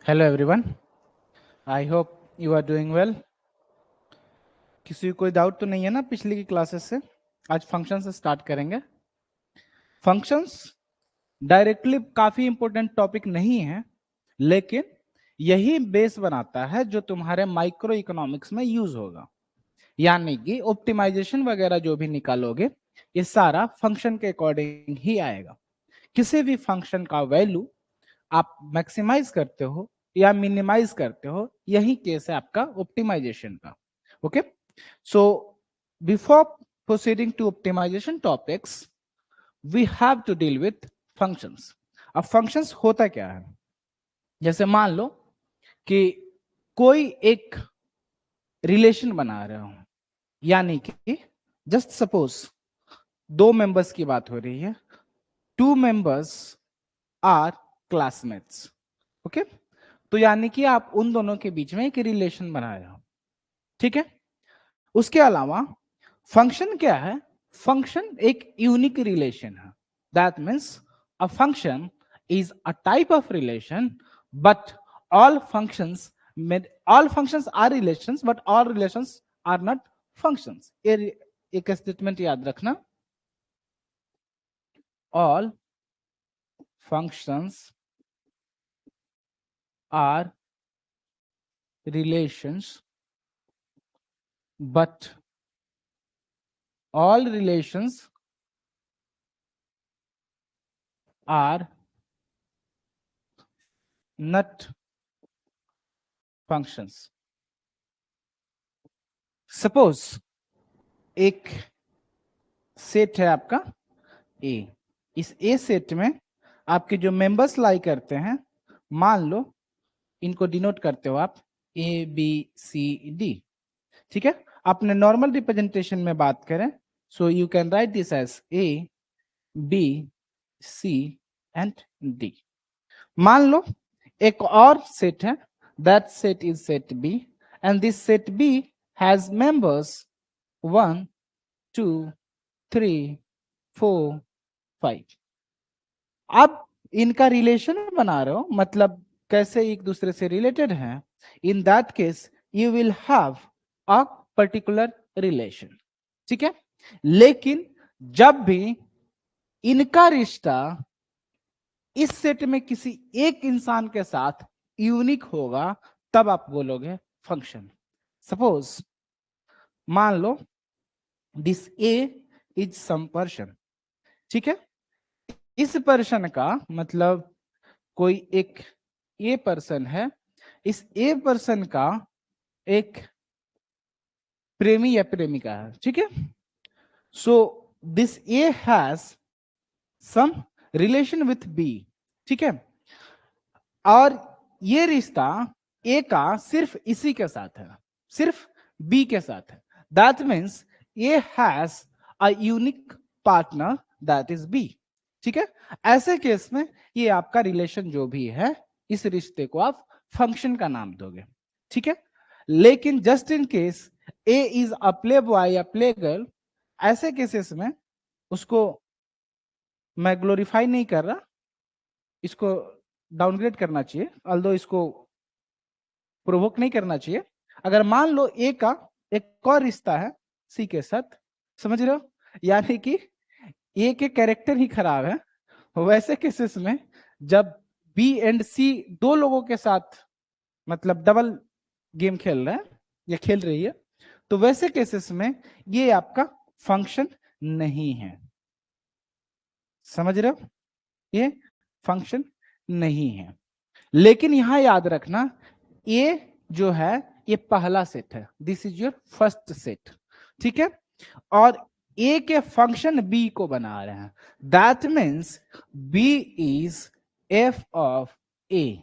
Hello everyone, I hope you are doing well. किसी को कोई डाउट तो नहीं है ना पिछली की क्लासेस से? आज फंक्शन से स्टार्ट करेंगे। फंक्शंस डायरेक्टली काफी इंपॉर्टेंट टॉपिक नहीं है, लेकिन यही बेस बनाता है जो तुम्हारे माइक्रो इकोनॉमिक्स में यूज होगा। यानी कि ऑप्टिमाइजेशन वगैरह जो भी निकालोगे ये सारा फंक्शन के अकॉर्डिंग ही आएगा। किसी भी फंक्शन का वैल्यू आप मैक्सिमाइज करते हो या मिनिमाइज करते हो, यही केस है आपका ऑप्टिमाइजेशन का। Okay, so before proceeding to optimization topics we have to deal with functions. अब फंक्शंस होता क्या है? जैसे मान लो कि कोई एक रिलेशन बना रहे हो, यानी कि जस्ट सपोज दो मेंबर्स की बात हो रही है, two members are classmates. Okay, तो यानी कि आप उन दोनों के बीच में एक रिलेशन बना रहे हो। ठीक है, उसके अलावा फंक्शन क्या है? फंक्शन एक यूनिक रिलेशन है। That means a function is a type of relation, but all functions all functions are relations, but all relations are not functions. एक स्टेटमेंट याद रखना, ऑल फंक्शंस आर relations, but all relations are not functions. Suppose एक set है आपका ए, इस ए set में आपके जो मेंबर्स लाई करते हैं, मान लो इनको डिनोट करते हो आप ए बी सी डी। ठीक है, अपने नॉर्मल रिप्रेजेंटेशन में बात करें, so you can write this as A B C and D. मान लो एक और सेट है, that set is set B, and this set B has members 1 2 3 4 5। अब इनका रिलेशन बना रहे हो, मतलब कैसे एक दूसरे से रिलेटेड हैं। In that case you will have a particular relation. ठीक है, लेकिन जब भी इनका रिश्ता इस सेट में किसी एक इंसान के साथ यूनिक होगा, तब आप बोलोगे फंक्शन। सपोज मान लो this A is some person. ठीक है, इस पर्सन का मतलब कोई एक ए पर्सन है, इस ए पर्सन का एक प्रेमी या प्रेमिका है। ठीक है, so this A has some relation with B. ठीक है, और ये रिश्ता ए का सिर्फ इसी के साथ है, सिर्फ बी के साथ है। That means A has a unique partner, that is B. ठीक है, ऐसे केस में ये आपका रिलेशन जो भी है, इस रिश्ते को आप फंक्शन का नाम दोगे। ठीक है, लेकिन just in case A is a play boy या प्ले गर्ल, ऐसे केसेस में उसको मैं ग्लोरीफाई नहीं कर रहा, इसको डाउनग्रेड करना चाहिए, ऑल्दो इसको प्रोवोक नहीं करना चाहिए। अगर मान लो ए का एक और रिश्ता है सी के साथ, समझ रहे हो, यानी कि ए के कैरेक्टर ही खराब है, वैसे केसेस में जब बी एंड सी दो लोगों के साथ मतलब डबल गेम खेल रहा है या खेल रही है, तो वैसे केसेस में ये आपका फंक्शन नहीं है। समझ रहे हो, ये फंक्शन नहीं है। लेकिन यहां याद रखना, ये जो है ये पहला सेट है, this is your first set. ठीक है, और ए के फंक्शन बी को बना रहे हैं, that means B is F of A.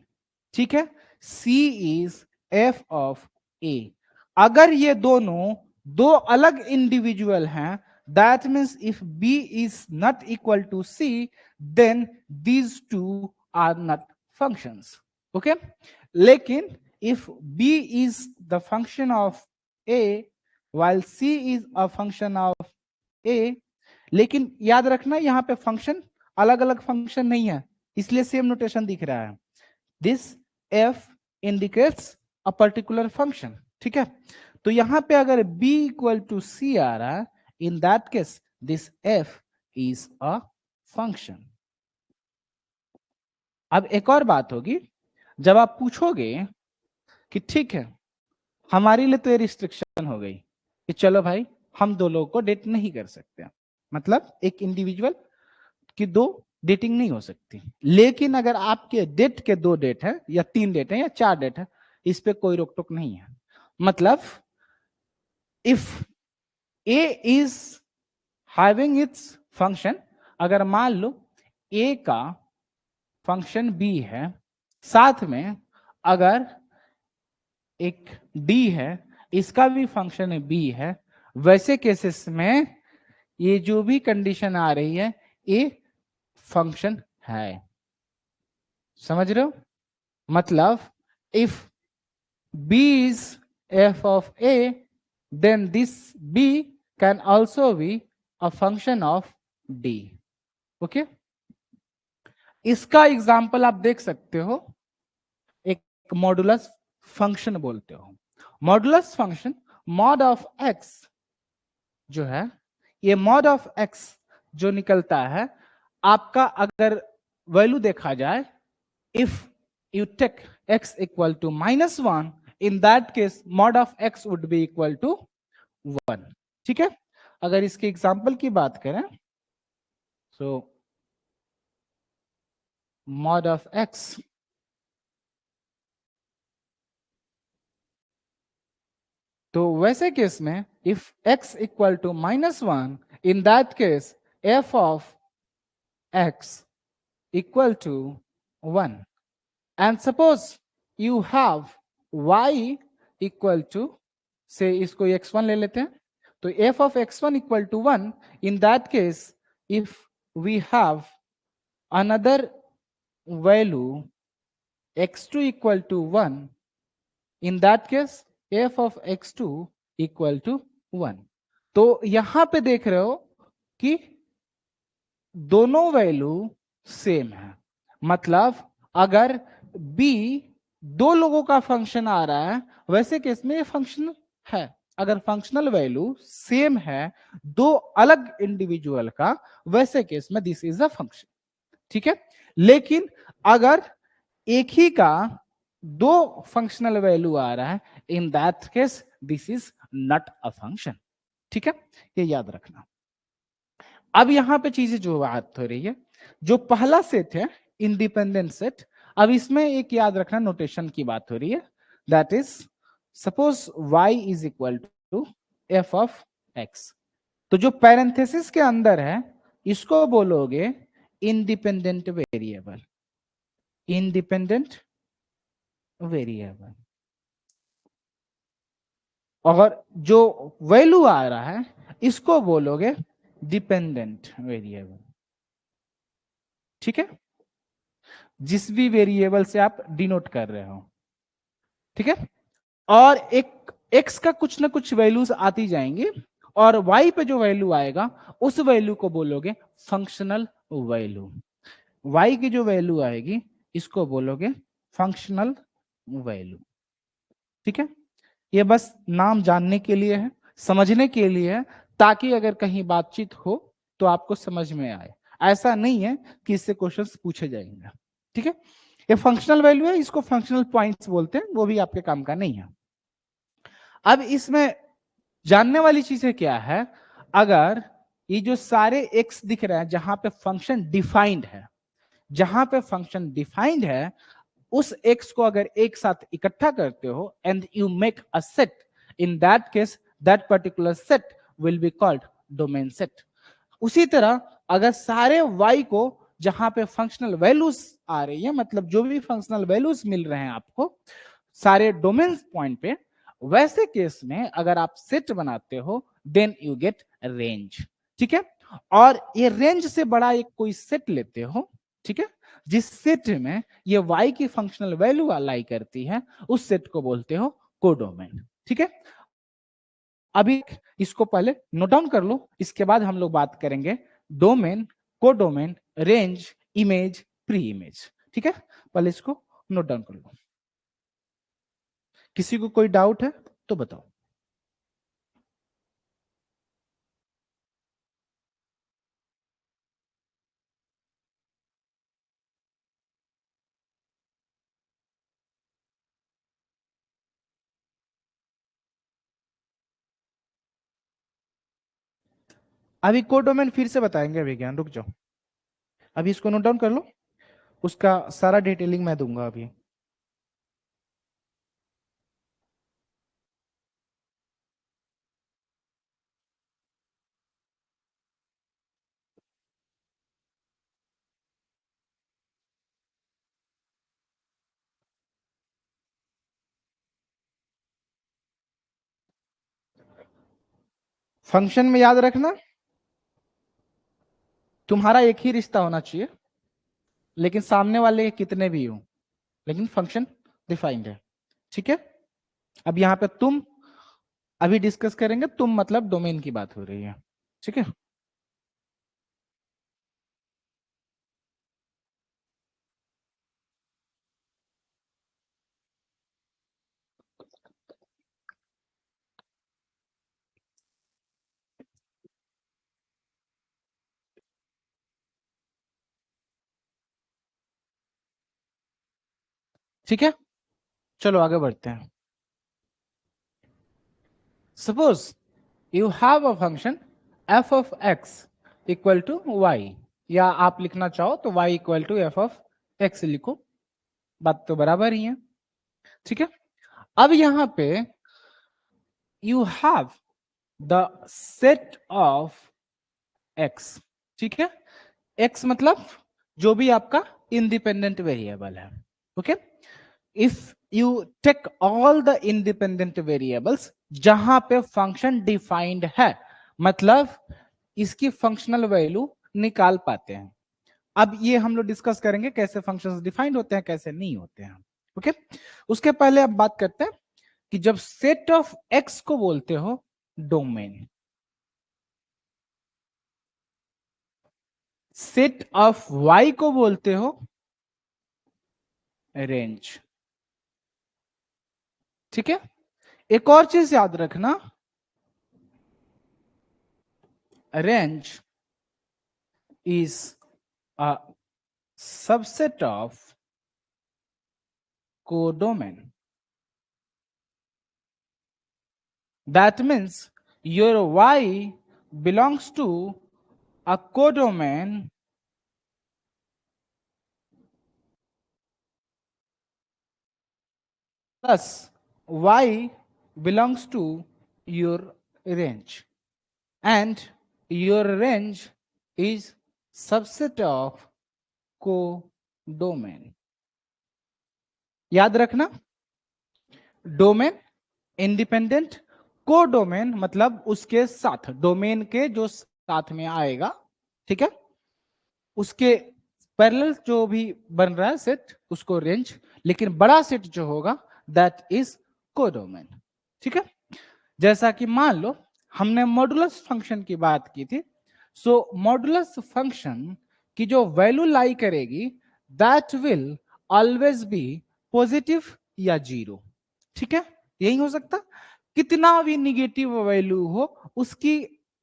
ठीक है, C is F of A. अगर ये दोनों दो अलग इंडिविजुअल हैं, that means if B is not equal to C, then these two are not functions. Okay, लेकिन if b is the function of a while c is a function of a, लेकिन याद रखना यहां पे function अलग अलग function नहीं है, इसलिए सेम नोटेशन दिख रहा है। This f indicates a particular function, ठीक है। तो यहां पे अगर b इक्वल टू c आ रहा है, in that case this f is a function. अब एक और बात होगी, जब आप पूछोगे कि ठीक है हमारे लिए तो ये रिस्ट्रिक्शन हो गई कि चलो भाई हम दो लोगों को डेट नहीं कर सकते, मतलब एक इंडिविजुअल की दो डेटिंग नहीं हो सकती, लेकिन अगर आपके डेट के दो डेट है या तीन डेट है या चार डेट है, इस पे कोई रोक टोक नहीं है। मतलब if A is having its function, अगर मान लो ए का फंक्शन बी है, साथ में अगर एक डी है इसका भी फंक्शन है बी है, वैसे केसेस में ये जो भी कंडीशन आ रही है ए फंक्शन है। समझ रहे हो? मतलब if b is f of a, then this b can also be a function of d. Okay इसका एग्जांपल आप देख सकते हो, एक मॉडुलस फंक्शन बोलते हो। Modulus function mod of x जो है, ये मॉड ऑफ x जो निकलता है आपका, अगर वैल्यू देखा जाए, if you take x equal to -1, in that case mod of x would be equal to 1, ठीक है। अगर इसके एग्जांपल की बात करें, so mod of x, तो वैसे केस में if x equal to -1, in that case f of x equal to 1, and suppose you have y equal to, से इसको x1 ले लेते हैं, तो f of x1 equal to 1, in that case if we have another value x2 equal to 1, in that case f of x2 equal to 1। तो यहां पे देख रहे हो कि दोनों वैल्यू सेम है, मतलब अगर b दो लोगों का फंक्शन आ रहा है, वैसे केस में ये फंक्शनल है। अगर फंक्शनल वैल्यू सेम है दो अलग इंडिविजुअल का, वैसे केस में दिस इज अ फंक्शन, ठीक है। लेकिन अगर एक ही का दो फंक्शनल वैल्यू आ रहा है, in that case this is not a function, ठीक है, ये याद रखना। अब यहां पे चीजें जो बात हो रही है, जो पहला सेट है इंडिपेंडेंट सेट, अब इसमें एक याद रखना नोटेशन की बात हो रही है, that is suppose y is equal to f of x, तो जो पैरेंथेसिस के अंदर है इसको बोलोगे इंडिपेंडेंट वेरिएबल, इंडिपेंडेंट वेरिएबल, और जो वैल्यू आ रहा है इसको बोलोगे डिपेंडेंट वेरिएबल, ठीक है, जिस भी वेरिएबल से आप डिनोट कर रहे हो, ठीक है। और एक x का कुछ ना कुछ वैल्यूज आती जाएंगी, और y पे जो वैल्यू आएगा उस वैल्यू को बोलोगे फंक्शनल वैल्यू, y की जो वैल्यू आएगी इसको बोलोगे फंक्शनल वैल्यू, ठीक है। ये बस नाम जानने के लिए है, समझने के लिए है, ताकि अगर कहीं बातचीत हो तो आपको समझ में आए। ऐसा नहीं है कि इससे क्वेश्चंस पूछे जाएंगे, ठीक है। ये फंक्शनल वैल्यू है, इसको फंक्शनल पॉइंट्स बोलते हैं, वो भी आपके काम का नहीं है। अब इसमें जानने वाली चीजें क्या है, अगर ये जो सारे एक्स दिख रहे हैं जहां पे फंक्शन डिफाइंड है, जहां पे फंक्शन डिफाइंड है, उस एक्स को अगर एक साथ इकट्ठा करते हो and you make a set, in that case that particular set will be called domain set. उसी तरह अगर सारे y को जहां पे फंक्शनल वैल्यूज आ रही है, मतलब जो भी फंक्शनल वैल्यूज मिल रहे हैं आपको सारे डोमेन पॉइंट पे, वैसे केस में अगर आप सेट बनाते हो देन यू गेट रेंज, ठीक है। और ये रेंज से बड़ा एक कोई सेट लेते हो, ठीक है, जिस सेट में ये y की फंक्शनल वैल्यू अलाई करती है, उस सेट को बोलते हो कोडोमेन, ठीक है। अभी इसको पहले नोट डाउन कर लो, इसके बाद हम लोग बात करेंगे domain, codomain, range, image, pre image, ठीक है। पहले इसको नोट डाउन कर लो। किसी को कोई डाउट है तो बताओ। अभी कोडोमेन फिर से बताएंगे अभी ज्ञान, रुक जाओ, अभी इसको नोट डाउन कर लो, उसका सारा डिटेलिंग मैं दूंगा अभी। फंक्शन में याद रखना तुम्हारा एक ही रिश्ता होना चाहिए, लेकिन सामने वाले कितने भी हो, लेकिन फंक्शन डिफाइंड है। ठीक है, अब यहां पे तुम अभी डिस्कस करेंगे, तुम मतलब डोमेन की बात हो रही है। ठीक है, ठीक है, चलो आगे बढ़ते हैं। Suppose you have a function F of x equal to Y, या आप लिखना चाहो तो y equal to F of X लिखो, बात तो बराबर ही है। ठीक है, अब यहां पे you have the set of X. ठीक है, एक्स मतलब जो भी आपका इंडिपेंडेंट वेरिएबल है। Okay, if you take all the independent variables जहां पे फंक्शन डिफाइंड है, मतलब इसकी फंक्शनल वैल्यू निकाल पाते हैं। अब ये हम लोग डिस्कस करेंगे कैसे फंक्शंस डिफाइंड होते हैं कैसे नहीं होते हैं। ओके, उसके पहले अब बात करते हैं कि जब सेट ऑफ एक्स को बोलते हो डोमेन, सेट ऑफ वाई को बोलते हो रेंज। ठीक है, एक और चीज याद रखना, range is a subset of codomain. That means your y belongs to a codomain plus y belongs to your range, and your range is subset of codomain। याद रखना, डोमेन इंडिपेंडेंट, कोडोमेन मतलब उसके साथ, डोमेन के जो साथ में आएगा। ठीक है, उसके पैरेलल जो भी बन रहा है सेट उसको रेंज, लेकिन बड़ा सेट जो होगा दैट इज कोडोमेन। ठीक है, जैसा कि मान लो हमने मॉडुलस फंक्शन की बात की थी, सो मॉडुलस फंक्शन की जो वैल्यू लाई करेगी that will always be positive या जीरो। ठीक है, यही हो सकता, कितना भी निगेटिव वैल्यू हो उसकी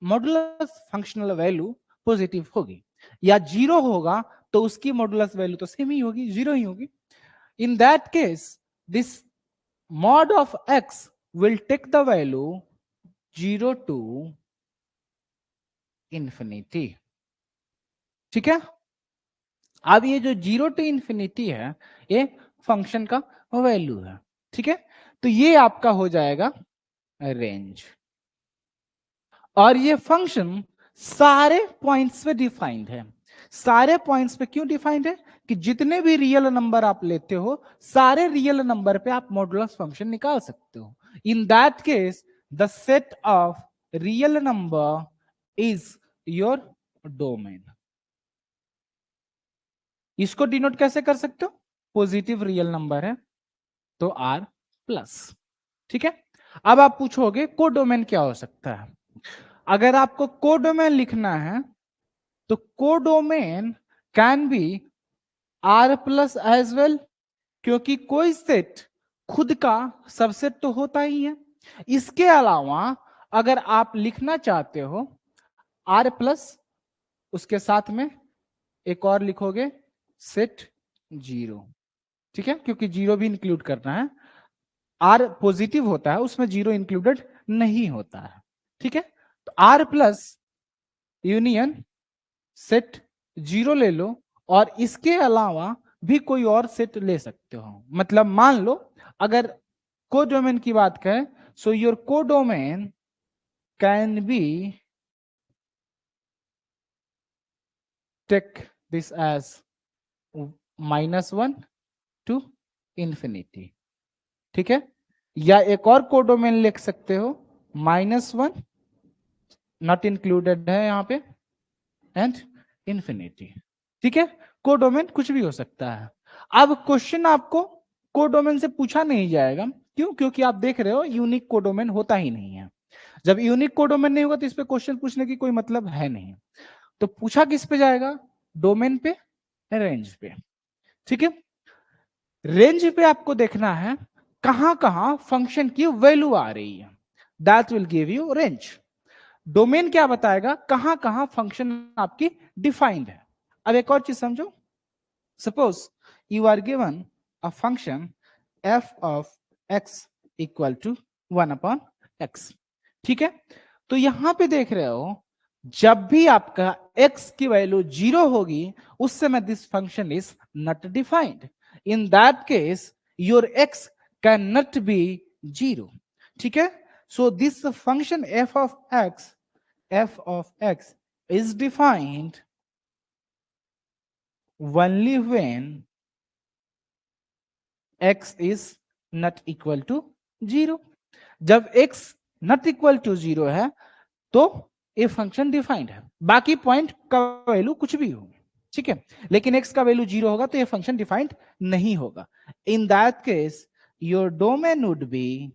मॉडुलस फंक्शनल वैल्यू पॉजिटिव होगी, या जीरो होगा तो उसकी मॉडुलस वैल्यू तो सेम ही होगी, जीरो ही होगी। In that case this mod of x will take the value 0 to infinity। ठीक है, अब ये जो 0 to infinity है ये फंक्शन का वैल्यू है। ठीक है, तो ये आपका हो जाएगा रेंज, और ये फंक्शन सारे पॉइंट्स पे डिफाइंड है। सारे पॉइंट्स पे क्यों डिफाइंड है कि जितने भी रियल नंबर आप लेते हो सारे रियल नंबर पे आप मॉडुलस फंक्शन निकाल सकते हो। In that case the set of real number is your domain. इसको डिनोट कैसे कर सकते हो, पॉजिटिव रियल नंबर है तो आर प्लस। ठीक है, अब आप पूछोगे कोडोमेन क्या हो सकता है। अगर आपको कोडोमेन लिखना है तो codomain can be R plus as well, क्योंकि कोई सेट खुद का सबसेट तो होता ही है। इसके अलावा अगर आप लिखना चाहते हो आर प्लस, उसके साथ में एक और लिखोगे सेट जीरो, ठीक है, क्योंकि जीरो भी इंक्लूड करना है। आर पॉजिटिव होता है, उसमें जीरो इंक्लूडेड नहीं होता है, ठीक है। तो R plus union set zero ले लो, और इसके अलावा भी कोई और सेट ले सकते हो। मतलब मान लो अगर कोडोमेन की बात करें, so your codomain can be take this as -1 to infinity, ठीक है। या एक और कोडोमेन लिख सकते हो -1 नॉट इंक्लूडेड है यहां पे एंड इंफिनिटी, ठीक है। कोडोमेन कुछ भी हो सकता है। अब क्वेश्चन आपको कोडोमेन से पूछा नहीं जाएगा, क्यों? क्योंकि आप देख रहे हो यूनिक कोडोमेन होता ही नहीं है। जब यूनिक कोडोमेन नहीं होगा तो इस पे क्वेश्चन पूछने की कोई मतलब है नहीं। तो पूछा किस पे जाएगा? डोमेन पे, रेंज पे, ठीक है। रेंज पे आपको देखना है कहां कहां फंक्शन की वैल्यू आ रही है, that will give you range. Domain क्या बताएगा? कहां कहां फंक्शन आपकी डिफाइंड है। अब एक और चीज समझो, suppose you are given a function f of x equal to 1/x, ठीक है। तो यहां पे देख रहे हो जब भी आपका x की वैल्यू 0 होगी उस समय this function is not defined. In that case your x can not be 0, ठीक है। So this function f of x is defined only when x is not equal to 0। जब x not equal to 0 है तो ये function defined है। बाकी point का value कुछ भी हो, ठीक है, लेकिन x का वैल्यू 0 होगा तो ये फंक्शन डिफाइंड नहीं होगा। इन that case your domain would be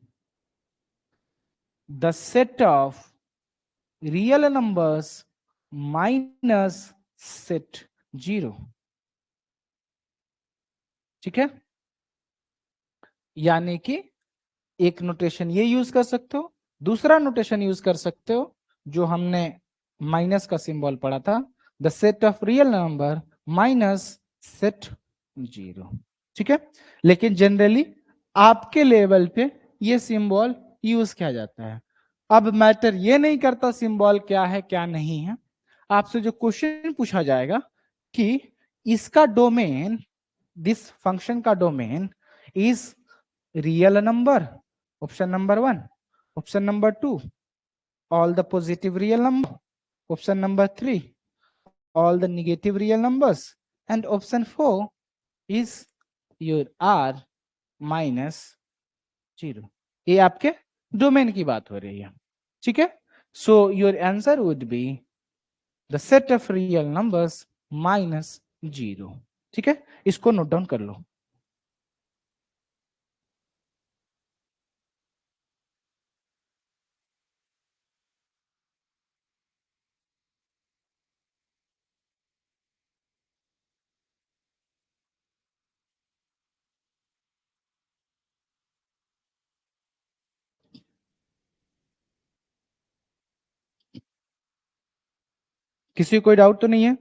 the set of real numbers minus set 0, ठीक है। यानी कि एक नोटेशन ये यूज कर सकते हो, दूसरा नोटेशन यूज कर सकते हो जो हमने माइनस का सिंबल पढ़ा था, the set of real number minus set 0, ठीक है। लेकिन जनरली आपके लेवल पे ये सिंबल यूज किया जाता है। अब मैटर ये नहीं करता सिंबल क्या है क्या नहीं है, आपसे जो क्वेश्चन पूछा जाएगा कि इसका डोमेन, दिस फंक्शन का domain is real number, option number 1, option number 2 all the positive real number, option number 3 all the negative real numbers, and option 4 is your r minus 0। ये आपके डोमेन की बात हो रही है, ठीक है। So your answer would be the set of real numbers minus 0, ठीक है। इसको नोट डाउन कर लो। किसी को कोई डाउट तो नहीं है?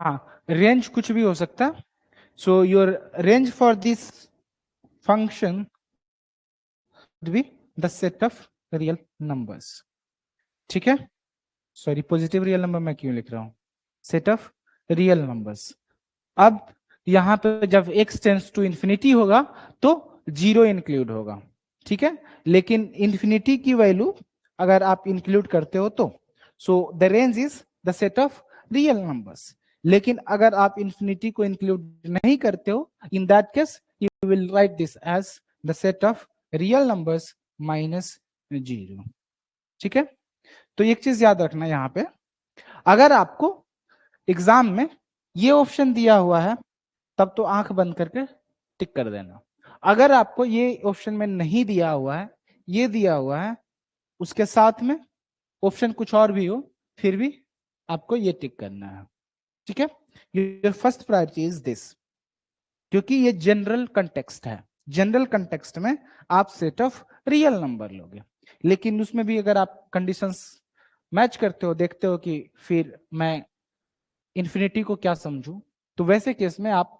हाँ, रेंज कुछ भी हो सकता है। So your range for this function would be the set of real numbers, ठीक है। सॉरी, पॉजिटिव रियल नंबर मैं क्यों लिख रहा हूं, सेट ऑफ रियल नंबर्स। अब यहां पे जब x टेंस टू इंफिनिटी होगा तो 0 इंक्लूड होगा, ठीक है। लेकिन इंफिनिटी की वैल्यू अगर आप इंक्लूड करते हो तो so the range is the set of real numbers. लेकिन अगर आप इंफिनिटी को इंक्लूड नहीं करते हो, in that case you will write this as the set of real numbers minus 0, ठीक है, तो एक चीज याद रखना यहाँ पे, अगर आपको एग्जाम में ये ऑप्शन दिया हुआ है तब तो आंख बंद करके टिक कर देना। अगर आपको ये ऑप्शन में नहीं दिया हुआ है, ये दिया हुआ है, उसके साथ में ऑप्शन कुछ और भी हो, फिर भी आपको ये टिक करना है। ठीक है, your first priority is this, क्योंकि ये जनरल कंटेक्स्ट है। जनरल कंटेक्स्ट में आप सेट ऑफ रियल नंबर लोगे, लेकिन उसमें भी अगर आप कंडीशंस मैच करते हो, देखते हो कि फिर मैं इन्फिनिटी को क्या समझूं, तो वैसे केस में आप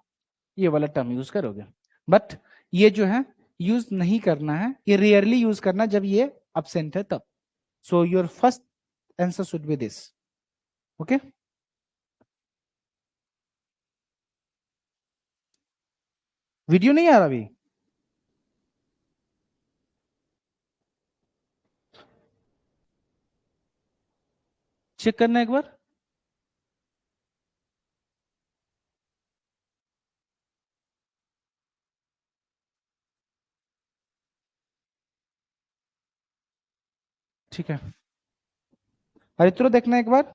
ये वाला टर्म यूज करोगे। बट ये जो है यूज नहीं करना है, ये रेयरली यूज करना जब ये अब्सेंट है तब। So your first answer should be this. Okay, video नहीं आ रहा अभी? चेक करना एक बार। ठीक है, हरित्रो देखना एक बार,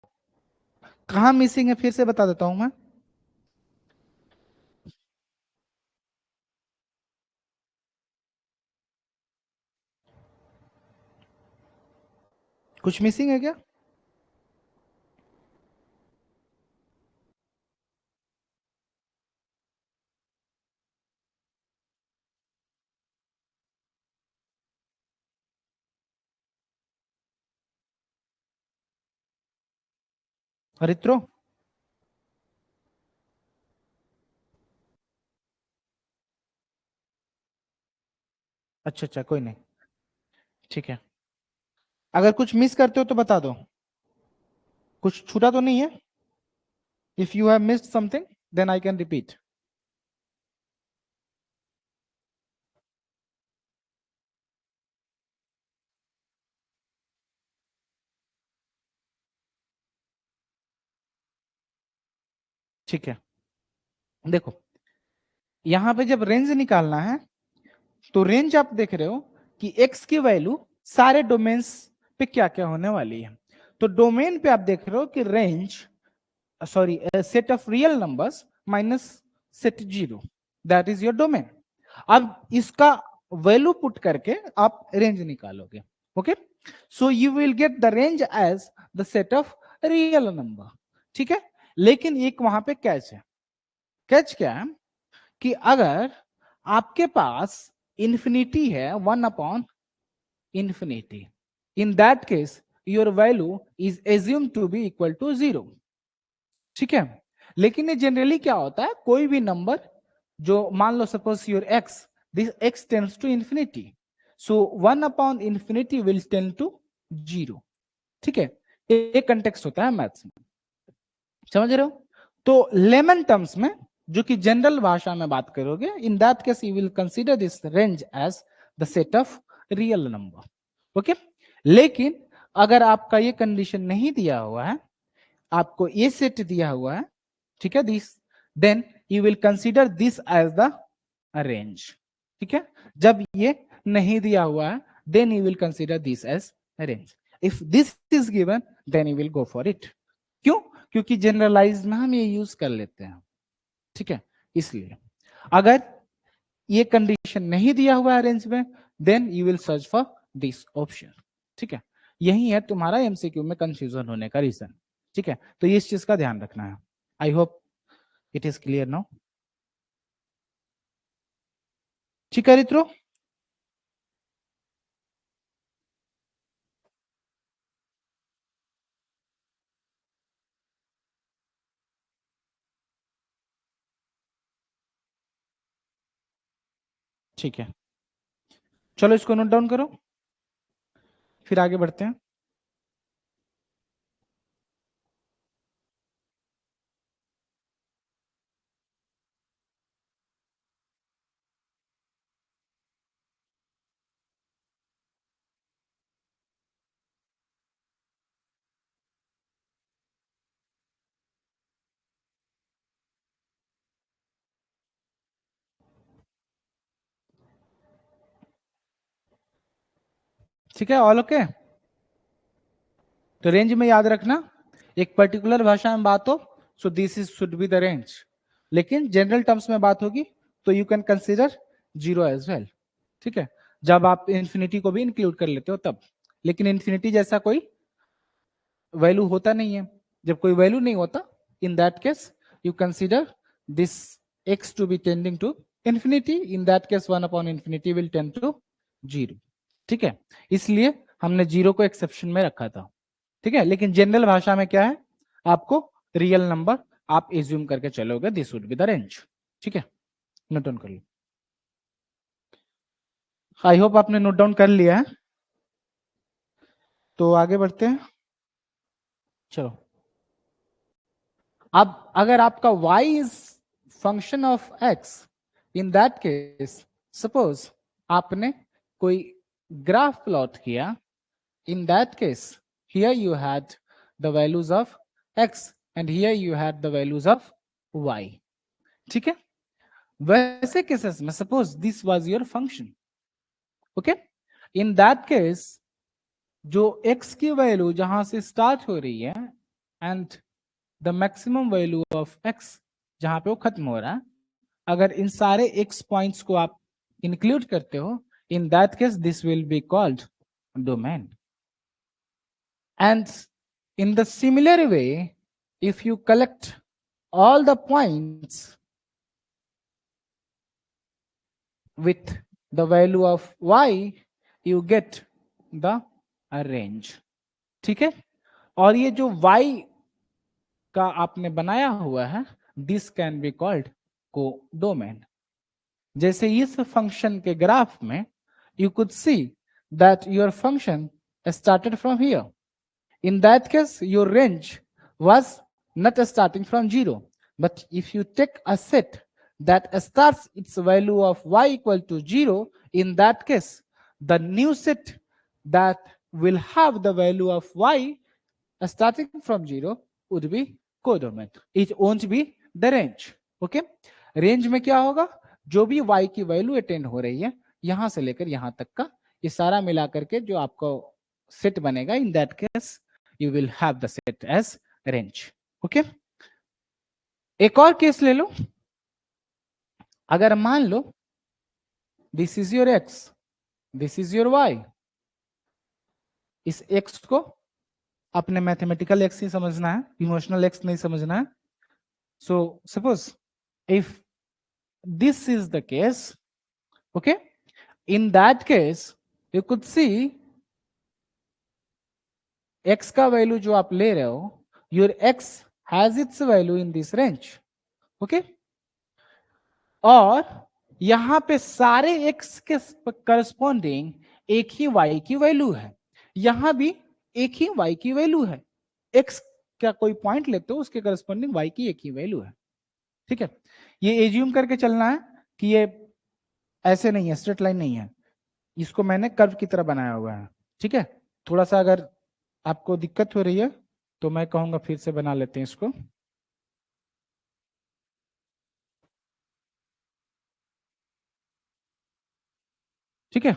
कहां मिसिंग है फिर से बता देता हूं मैं। कुछ मिसिंग है क्या? हरित्रो, अच्छा अच्छा, कोई नहीं, ठीक है। अगर कुछ मिस करते हो तो बता दो, कुछ छूटा तो नहीं है? If you have missed something then I can repeat. ठीक है, देखो यहां पे जब रेंज निकालना है तो रेंज आप देख रहे हो कि x की वैल्यू सारे डोमेन्स पे क्या क्या होने वाली है। तो डोमेन पे आप देख रहे हो कि range, sorry, set of real numbers minus set zero, that is your domain. अब इसका वैल्यू पुट करके आप रेंज निकालोगे। Okay, so you will get the range as the set of real number. ठीक है, लेकिन एक वहां पे कैच है। कैच क्या है कि अगर आपके पास इंफिनिटी है, one upon infinity, in that case your value is assume to be equal to zero. ठीक है, लेकिन ये जनरली क्या होता है, कोई भी नंबर जो मान लो suppose your X, this X tends to infinity, so one upon infinity will tend to zero. ठीक है, एक कंटेक्स्ट होता है मैथ्स में, समझ रहे हो? तो लेमन टर्म्स में, जो कि जनरल भाषा में बात करोगे, in that case you will consider this range as the set of real number. Okay, लेकिन अगर आपका ये कंडीशन नहीं दिया हुआ है, आपको ये सेट दिया हुआ है, ठीक है, this, then you will consider this as the range. ठीक है, जब ये नहीं दिया हुआ है then you will consider this as range. If this is given then you will go for it. क्यों? क्योंकि जनरलाइज में हम ये यूज कर लेते हैं। ठीक है, इसलिए अगर ये कंडीशन नहीं दिया हुआ है रेंज में, then you will search for this option. ठीक है, यही है तुम्हारा एमसीक्यू में कंफ्यूजन होने का रीजन। ठीक है, तो ये इस चीज का ध्यान रखना है। I hope it is clear now. ठीक है रित्रो, ठीक है, चलो इसको नोट डाउन करो, फिर आगे बढ़ते हैं। ठीक है, ऑल ओके। तो रेंज में याद रखना, एक पर्टिकुलर भाषा में बात हो so this is should be the range, लेकिन जनरल टर्म्स में बात होगी तो you can consider 0 as well, ठीक है, जब आप इंफिनिटी को भी इंक्लूड कर लेते हो तब। लेकिन इंफिनिटी जैसा कोई वैल्यू होता नहीं है, जब कोई वैल्यू नहीं होता in that case you consider this x to be tending to infinity, in that case 1 upon infinity will tend to 0, ठीक है, इसलिए हमने 0 को एक्सेप्शन में रखा था, ठीक है। लेकिन जनरल भाषा में क्या है, आपको रियल नंबर आप एज्यूम करके चलोगे, this would be the range, ठीक है, नोट डाउन कर लो। आई होप आपने नोट डाउन कर लिया है, तो आगे बढ़ते हैं। चलो, अब अगर आपका y is function of x, in that case suppose आपने कोई ग्राफ प्लॉट किया, इन that case here you had the values of x and here you had the values of y, ठीक है। वैसे केसेस में suppose this was your function, okay, in that case जो x की value जहां से start हो रही है and the maximum value of x जहां पे वो खत्म हो रहा है, अगर इन सारे x पॉइंट्स को आप इंक्लूड करते हो, in that case this will be called domain. And in the similar way if you collect all the points with the value of y, you get the range, ठीक है। और ये जो y का आपने बनाया हुआ है, this can be called codomain. जैसे इस फंक्शन के ग्राफ में you could see that your function started from here, in that case your range was not starting from 0, but if you take a set that starts its value of y equal to 0, in that case the new set that will have the value of y starting from 0 would be codomain, it won't be the range, okay। Range में क्या होगा, जो भी y की value attend हो रही है यहां से लेकर यहां तक का, ये सारा मिलाकर के जो आपको सेट बनेगा, in that case you will have the set as range, okay. एक और केस ले लो, अगर मान लो this is your x, this is your y, इस x को अपने मैथमेटिकल x ही समझना है, इमोशनल x नहीं समझना है। सो suppose if this is the case, okay, in that case you could C x का वैल्यू जो आप ले रहे हो, your x has its value in this range, okay, और यहां पे सारे x के करस्पॉन्डिंग एक ही y की वैल्यू है, यहां भी एक ही y की वैल्यू है, x का कोई पॉइंट लेते हो उसके करस्पॉन्डिंग y की एक ही वैल्यू है, ठीक है। ये एज्यूम करके चलना है कि ये ऐसे नहीं है, स्ट्रेट लाइन नहीं है, इसको मैंने कर्व की तरह बनाया हुआ है, ठीक है। थोड़ा सा अगर आपको दिक्कत हो रही है तो मैं कहूंगा फिर से बना लेते हैं इसको, ठीक है।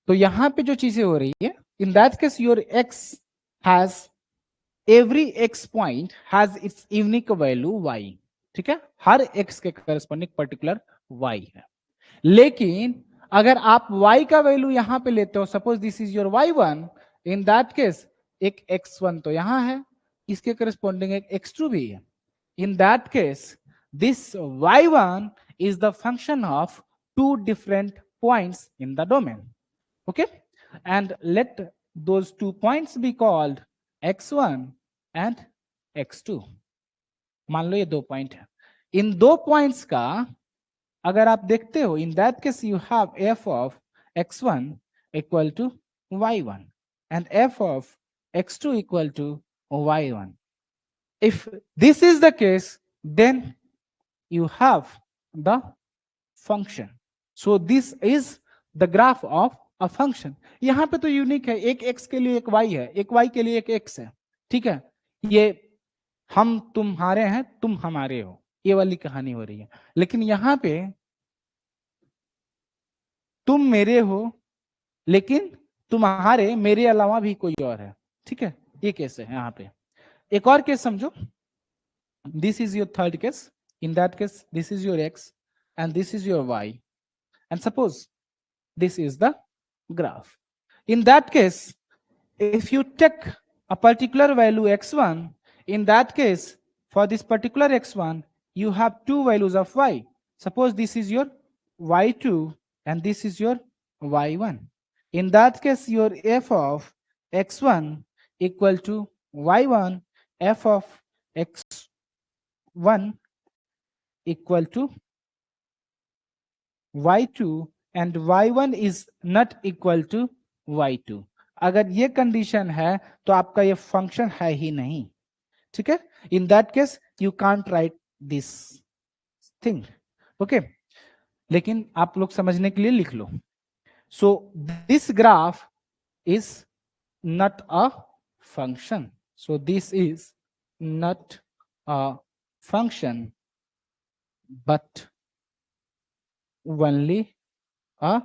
तो यहां पे जो चीजें हो रही है, in that case your x has every x point has its unique value y, ठीक है, हर x के करस्पॉन्डिंग पर्टिकुलर y है। लेकिन अगर आप y का वैल्यू यहां पे लेते हो, suppose this is your y1, in that case एक x1 तो यहां है, इसके करस्पॉन्डिंग एक x2 भी है, in that case this y1 is the function of two different points in the domain, okay, and let those 2 points be called x1 and x2। मान लो ये 2 पॉइंट है, इन 2 पॉइंट्स का अगर आप देखते हो, in that case you have f of x1 equal to y1 and f of x2 equal to y1। if this is the case, then you have the function, so this is the graph of a function। यहां पे तो unique है, एक x के लिए एक y है, एक y के लिए एक x है, ठीक है। ये हम तुम्हारे हैं, तुम हमारे हो, ये वाली कहानी हो रही है। लेकिन यहां पे तुम मेरे हो, लेकिन तुम्हारे मेरे अलावा भी कोई और है, ठीक है, ये केस है यहाँ पे। एक और केस समझो, this is your third case, in that case this is your x and this is your y, and suppose this is the graph. In that case, if you take a particular value x1, in that case, for this particular x1, you have two values of y. Suppose this is your y2 and this is your y1. In that case, your f of x1 equal to y1, f of x1 equal to y2 and y1 is not equal to y2. अगर ये condition है तो आपका ये function है ही नहीं, ठीक है। In that case you can't write this thing, okay. लेकिन आप लोग समझने के लिए लिख लो। So this graph is not a function, so this is not a function but only a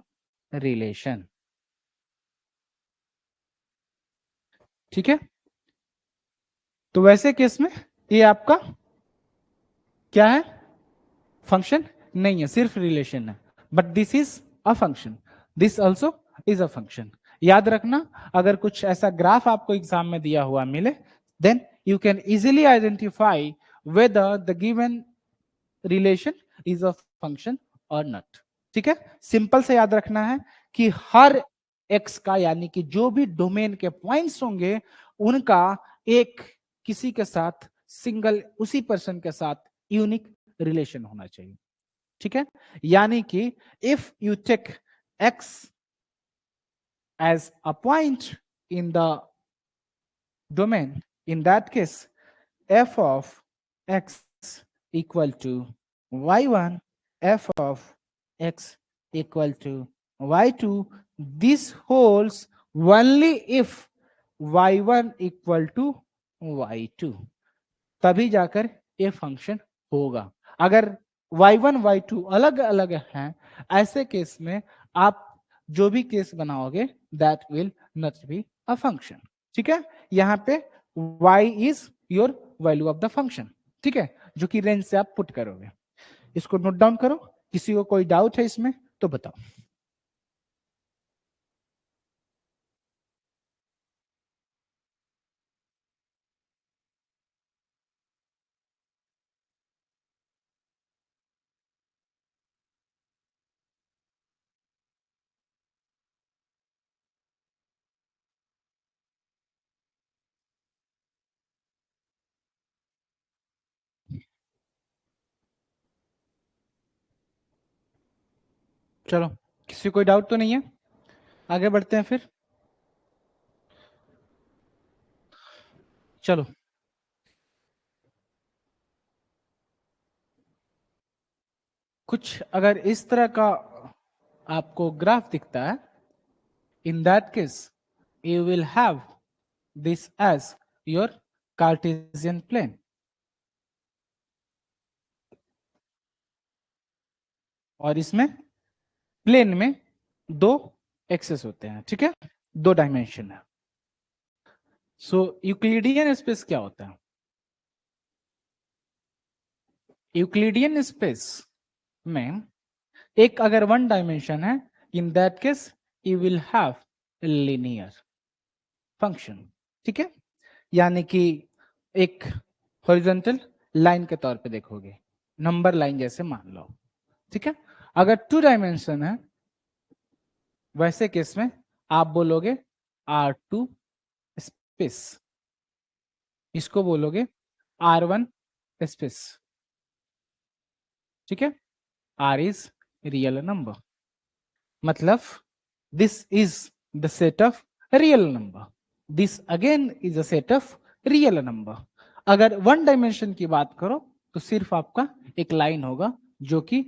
relation, ठीक है। तो वैसे केस में ये आपका क्या है, फंक्शन नहीं है, सिर्फ रिलेशन है, but this is a function, this also is a function. याद रखना, अगर कुछ ऐसा ग्राफ आपको एग्जाम में दिया हुआ मिले, then you can easily identify whether the given relation is a function और नॉट, ठीक है। सिंपल से याद रखना है कि हर एक्स का, यानी कि जो भी डोमेन के पॉइंट्स होंगे उनका एक किसी के साथ सिंगल, उसी पर्सन के साथ यूनिक रिलेशन होना चाहिए, ठीक है। यानी कि if you take x as a point in the domain, in that case f of x equal to y1, f of x equal to y2, this holds only if y1 equal to y2, तभी जाकर ये function होगा। अगर y1 y2 अलग अलग हैं, ऐसे case में आप जो भी केस बनाओगे that will not be a function, ठीक है। यहाँ पे y is your value of the function, ठीक है, जो कि रेंज से आप पुट करोगे। इसको नोट डाउन करो, किसी को कोई डाउट है इसमें तो बताओ। चलो, किसी को कोई डाउट तो नहीं है, आगे बढ़ते हैं फिर। चलो, कुछ अगर इस तरह का आपको ग्राफ दिखता है, in that case you will have this as your Cartesian plane, और इसमें प्लेन में दो एक्सेस होते हैं, ठीक है, दो डायमेंशन है। सो यूक्लिडियन स्पेस क्या होता है? यूक्लिडियन स्पेस में एक अगर वन डायमेंशन है, in that case you will have linear function, ठीक है। यानी कि एक हॉरिजॉन्टल लाइन के तौर पे देखोगे, नंबर लाइन जैसे मान लो, ठीक है। अगर टू डायमेंशन है, वैसे केस में आप बोलोगे R2 स्पेस, इसको बोलोगे R1 स्पेस, ठीक है। R इज रियल नंबर, मतलब this is the set of real number, this again is a set of real number. अगर वन डायमेंशन की बात करो तो सिर्फ आपका एक लाइन होगा जो कि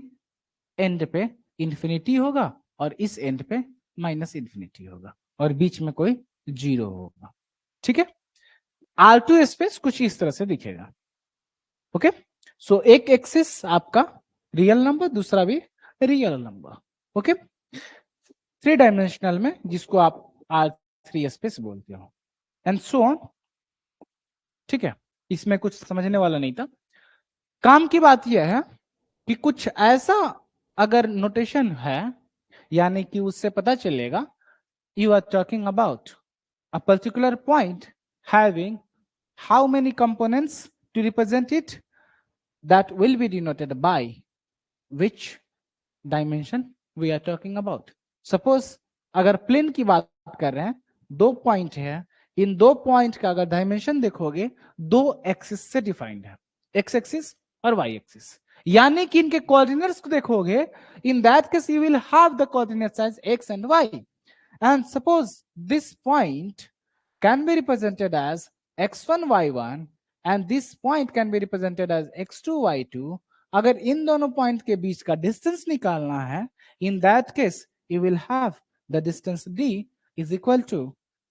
एंड पे इंफिनिटी होगा और इस एंड पे माइनस इंफिनिटी होगा और बीच में कोई जीरो होगा, ठीक है। R2 स्पेस कुछ इस तरह से दिखेगा, ओके। सो एक एक्सिस आपका रियल नंबर, दूसरा भी real number, okay. Three dimensional में जिसको आप R3 स्पेस बोलते हो, एंड सो ऑन। ठीक है, इसमें कुछ समझने वाला नहीं था। काम की बात यह है कि कुछ ऐसा अगर नोटेशन है, यानी कि उससे पता चलेगा you are talking about a particular point having how many components to represent it, that will be denoted by which dimension we are talking about. Suppose अगर प्लेन की बात कर रहे हैं, दो पॉइंट है, इन दो पॉइंट का अगर डायमेंशन देखोगे दो एक्सिस से डिफाइंड है, एक्स एक्सिस और वाई एक्सिस, यानी कि इनके कोऑर्डिनेट्स को देखोगे, in that case you will have the coordinates as x and y. And suppose this point can be represented as x1 y1 and this point can be represented as x2 y2. अगर इन दोनों point के बीच का distance निकालना है, in that case you will have the distance d is equal to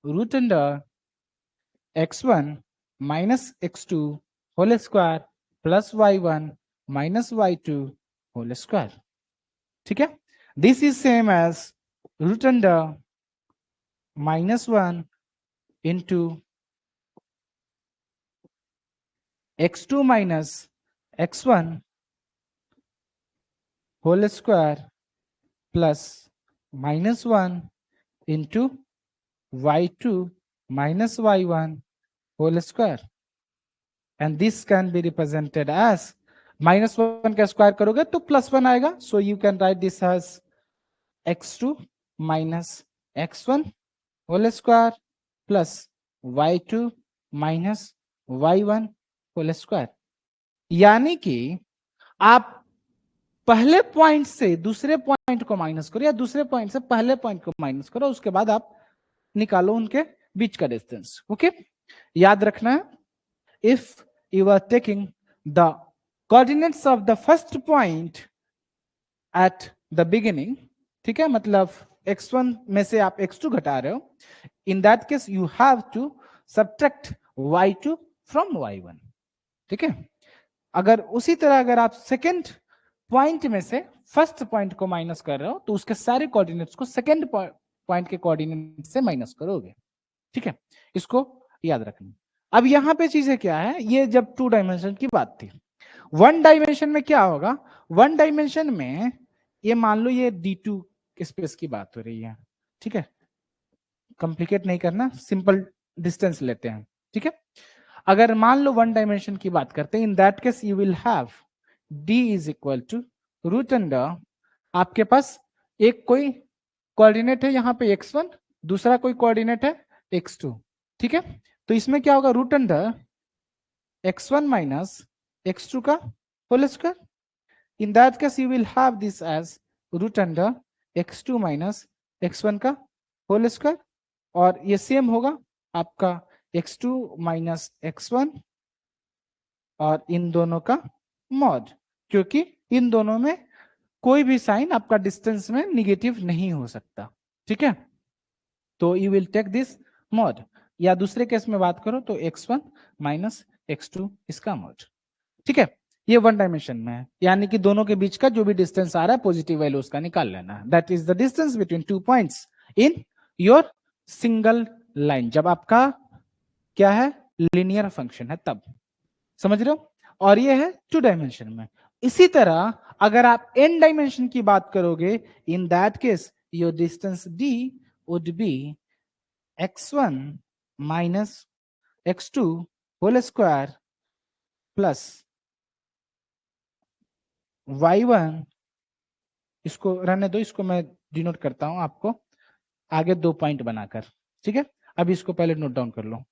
root under x1 minus x2 whole square plus y1 minus y2 whole square. ठीक है, this is same as root under -1 into x2 minus x1 whole square plus -1 into y2 minus y1 whole square, and this can be represented as -1 का square करोगे तो +1 आएगा, so you can write this as x2 minus x1 whole square plus y2 minus y1 whole square. यानी कि आप पहले point से दूसरे पॉइंट को माइनस करो या दूसरे पॉइंट से पहले पॉइंट को माइनस करो, उसके बाद आप निकालो उनके बीच का डिस्टेंस. ओके, याद रखना है, if you are taking the coordinates of the first point at the beginning, ठीक है, मतलब x1 में से आप x2 घटा रहे हो, in that case you have to subtract y2 from y1. ठीक है, अगर उसी तरह अगर आप सेकेंड पॉइंट में से फर्स्ट पॉइंट को माइनस कर रहे हो तो उसके सारे कोऑर्डिनेट्स को सेकेंड पॉइंट के कोऑर्डिनेट से माइनस करोगे. ठीक है, इसको याद रखना. अब यहां पे चीजें क्या है, ये जब 2 डायमेंशन की बात थी, 1 डायमेंशन में क्या होगा, 1 डायमेंशन में ये मान लो ये d2 स्पेस की बात हो रही है. ठीक है, कॉम्प्लिकेट नहीं करना, सिंपल डिस्टेंस लेते हैं. ठीक है, अगर मान लो 1 डायमेंशन की बात करते हैं, in that case you will have d is equal to root under, आपके पास एक कोई कोऑर्डिनेट है यहां पे x1, दूसरा कोई कोऑर्डिनेट है x2. ठीक है, तो इसमें क्या होगा, root under x1 minus x2 का whole square. In that case you will have this as root under x2 minus x1 का होल स्क्वायर, और ये सेम होगा आपका x2 माइनस x1 और इन दोनों का मॉड, क्योंकि इन दोनों में कोई भी साइन आपका डिस्टेंस में निगेटिव नहीं हो सकता. ठीक है, तो you will take this mod, या दूसरे केस में बात करो तो x1 माइनस x2 इसका मॉड. ठीक है, ये 1 डायमेंशन में है, यानी कि दोनों के बीच का जो भी डिस्टेंस आ रहा है पॉजिटिव वैल्यू उसका निकाल लेना है. That is the distance between 2 points in your single line, जब आपका क्या है, लीनियर फंक्शन है तब. समझ रहे हो, और ये है 2 डायमेंशन में. इसी तरह अगर आप n डायमेंशन की बात करोगे, in that case your distance d would be x1 minus x2 whole square plus y1, इसको रहने दो, इसको मैं डिनोट करता हूं आपको आगे 2 पॉइंट बनाकर. ठीक है, अभी इसको पहले नोट डाउन कर लो,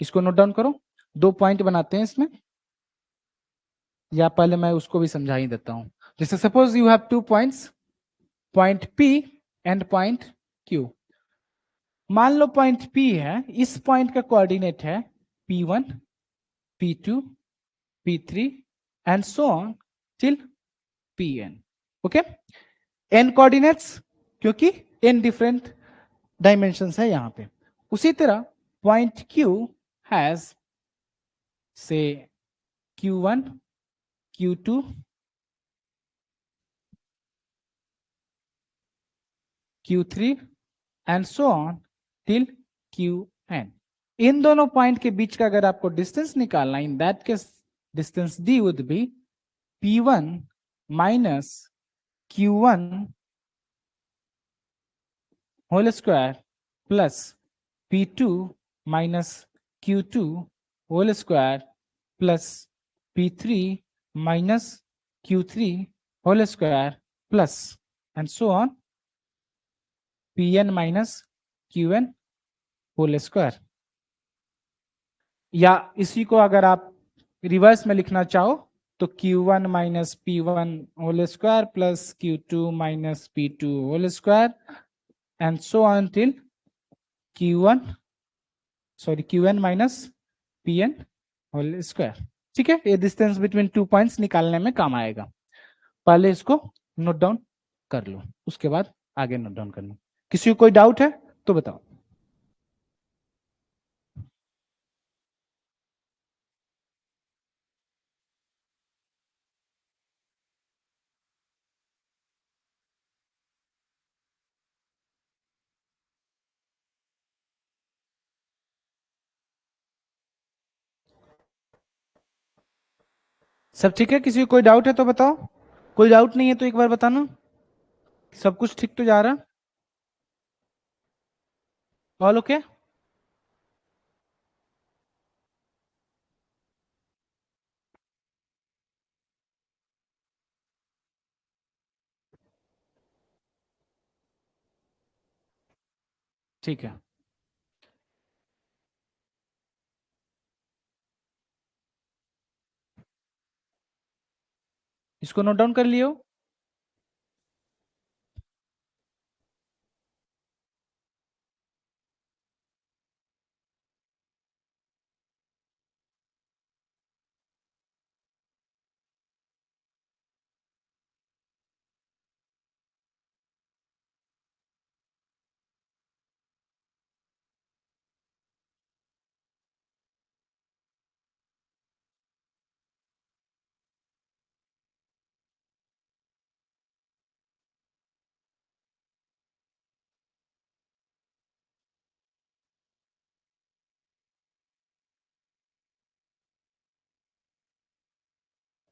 इसको नोट डाउन करो, 2 पॉइंट बनाते हैं इसमें, या पहले मैं उसको भी समझा ही देता हूं. जैसे suppose you have 2 points, point P and point Q. मान लो पॉइंट P है, इस पॉइंट का कोऑर्डिनेट है P1, P2, P3 and so on till Pn. Okay, n coordinates, क्योंकि n डिफरेंट डायमेंशंस है यहां पे. उसी तरह पॉइंट Q हैज से Q1, Q2, Q3 and so on till QN। इन दोनों पॉइंट के बीच का अगर आपको डिस्टेंस निकालना, in that case distance D would be P1 minus Q1 whole square plus P2 minus Q2 whole square plus P3 minus Q3 whole square plus and so on Pn minus Qn whole square. या इसी को अगर आप reverse में लिखना चाहो तो Q1 minus P1 whole square plus Q2 minus P2 whole square and so on till Qn minus Pn whole square. ठीक है, ये डिस्टेंस बिटवीन 2 पॉइंट्स निकालने में काम आएगा। पहले इसको नोट डाउन कर लो, उसके बाद आगे नोट डाउन करना। किसी को कोई डाउट है तो बताओ। सब ठीक है? किसी को कोई डाउट है तो बताओ। कोई डाउट नहीं है तो एक बार बताना। सब कुछ ठीक तो जा रहा? All okay? ठीक है, इसको नोट डाउन कर लियो।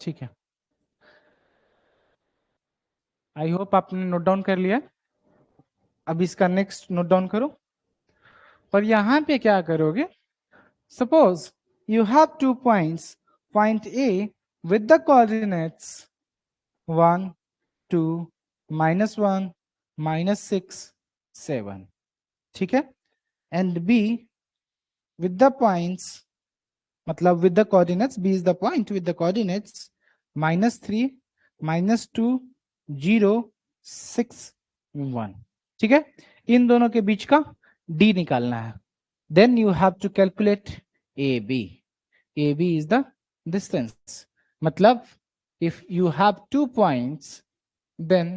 ठीक है, आई होप आपने नोट डाउन कर लिया। अब इसका नेक्स्ट नोट डाउन करो। और यहां पे क्या करोगे? Suppose you have 2 points, point A with the coordinates 1 2 -1 -6 7, ठीक है, and B with the points, मतलब with the coordinates, B is the point with the coordinates -3 -2 0 6 1, ठीक है। इन दोनों के बीच का D निकालना है। Then you have to calculate AB. AB is the distance. मतलब if you have 2 points, then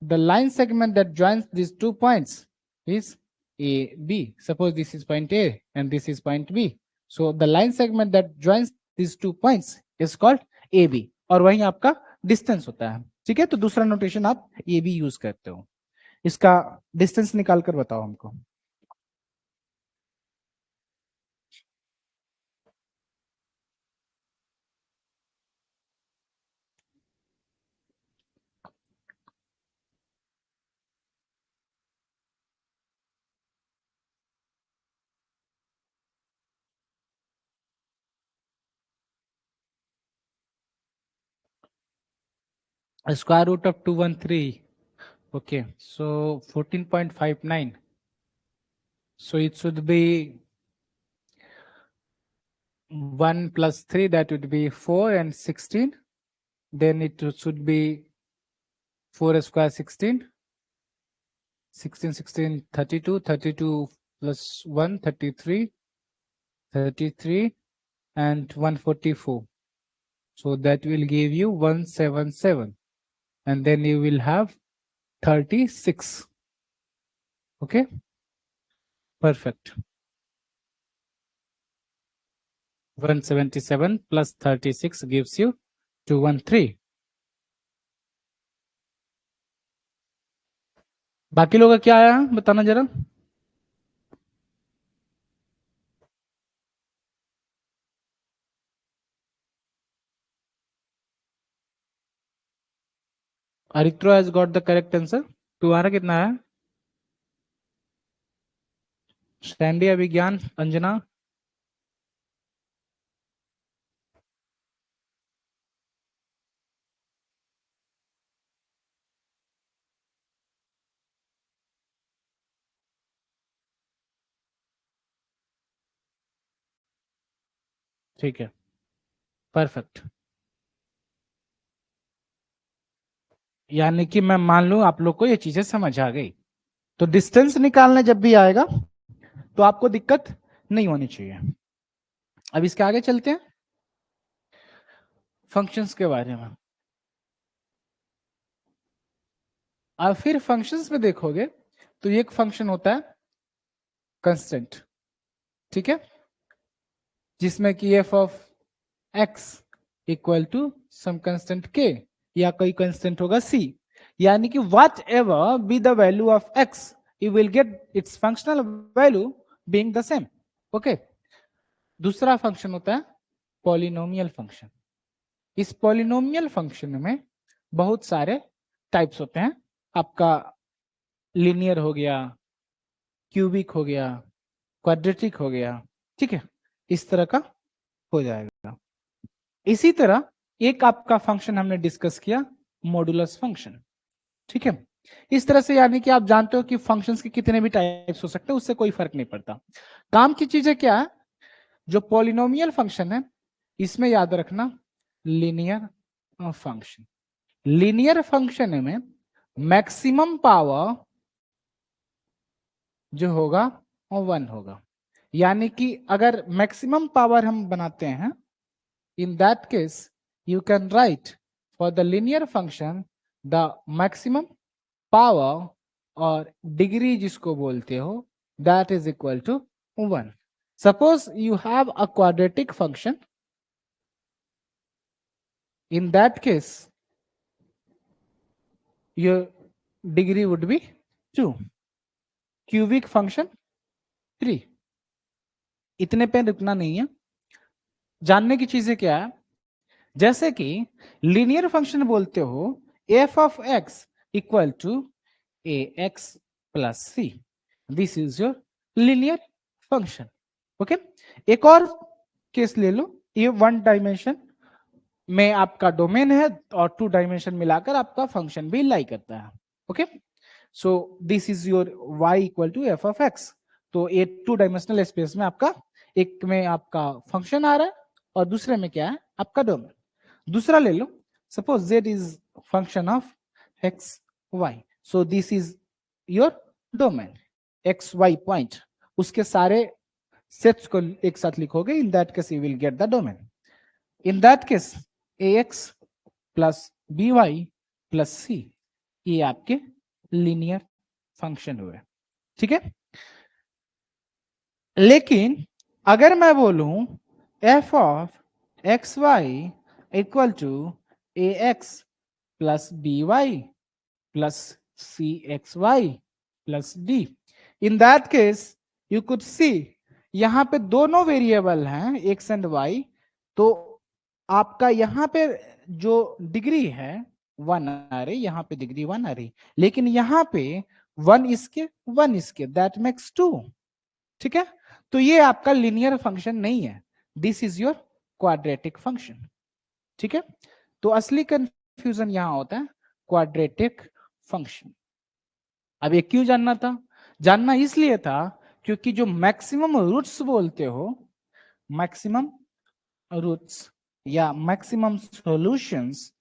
the line segment that joins these 2 points is AB. Suppose this is point A and this is point B. So the line segment that joins these 2 points is called AB, और वही आपका distance होता है। ठीक है, तो दूसरा notation आप AB यूज करते हो। इसका डिस्टेंस निकाल कर बताओ हमको। Square root of 213. Okay, so 14.59. So it should be 1 plus 3, that would be 4, and 16. Then it should be 4 square 16. 16, 16, 32. 32 plus 1, 33. 33 and 144. So that will give you 177. And then you will have 36. Okay, perfect. 177 plus 36 gives you 213. बाकी लोगों का क्या आया बताना जरा। Aritro has got the correct answer. तुम्हारा कितना है? स्टैंडी अभिज्ञान अंजना। ठीक है, परफेक्ट। यानी कि मैं मान लूं आप लोग को ये चीजें समझ आ गई, तो डिस्टेंस निकालने जब भी आएगा तो आपको दिक्कत नहीं होनी चाहिए। अब इसके आगे चलते हैं फंक्शंस के बारे में। अब फिर फंक्शंस में देखोगे तो एक फंक्शन होता है कंस्टेंट, ठीक है, जिसमें कि F of x equal to some constant के, या कोई कंस्टेंट होगा सी, यानी कि whatever be the value of X you will get its functional value being the same. Okay. दूसरा फंक्शन होता है पॉलिनोमियल फंक्शन। इस पॉलिनोमियल फंक्शन में बहुत सारे टाइप्स होते हैं। आपका लीनियर हो गया, क्यूबिक हो गया, क्वाड्रेटिक हो गया, ठीक है, इस तरह का हो जाएगा। इसी तरह एक आपका फंक्शन हमने डिस्कस किया मॉडुलस फंक्शन, ठीक है। इस तरह से यानी कि आप जानते हो कि फंक्शंस के कितने भी टाइप्स हो सकते हैं, उससे कोई फर्क नहीं पड़ता। काम की चीजें क्या है, जो पॉलिनोमियल फंक्शन है इसमें याद रखना लीनियर फंक्शन। लीनियर फंक्शन में मैक्सिमम पावर जो होगा वो 1 होगा। यानी कि अगर मैक्सिमम पावर हम बनाते हैं, in that case you can write for the linear function the maximum power और डिग्री जिसको बोलते हो that is equal to 1। Suppose you have a quadratic function, in that case your degree would be 2, cubic function 3। इतने पे रुकना नहीं है, जानने की चीजें क्या है, जैसे कि लीनियर फंक्शन बोलते हो f of x equal to a x plus c, this is your linear function. Okay. एक और केस ले लो, ये 1 डायमेंशन में आपका डोमेन है और 2 डायमेंशन मिलाकर आपका फंक्शन भी लाई करता है। Okay, so this is your y equal to F of x. तो ये 2 डायमेंशनल स्पेस में आपका एक में आपका फंक्शन आ रहा है और दूसरे में क्या है आपका डोमेन। दूसरा ले लो, suppose z is function of x Y, so this is your domain X Y point, उसके सारे सेट्स को एक साथ लिखोगे, in that case you will get the domain. In that case ax plus by plus c, ये आपके linear function हुए, ठीक है। लेकिन अगर मैं बोलूं f of x y equal to a x plus b y plus c x y plus d, in that case you could see यहां पे दोनों वेरिएबल हैं एक्स एंड वाई, तो आपका यहां पे जो डिग्री है 1 आ रही, यहां पे डिग्री 1 आ रही, लेकिन यहां पे 1 इसके 1 इसके, दैट मेक्स 2, ठीक है। तो ये आपका लीनियर फंक्शन नहीं है, this is your quadratic function, ठीक है। तो असली कंफ्यूजन यहां होता है क्वाड्रेटिक फंक्शन। अब ये क्यों जानना था, जानना इसलिए था क्योंकि जो मैक्सिमम रूट्स बोलते हो, मैक्सिमम रूट्स या मैक्सिमम सॉल्यूशंस,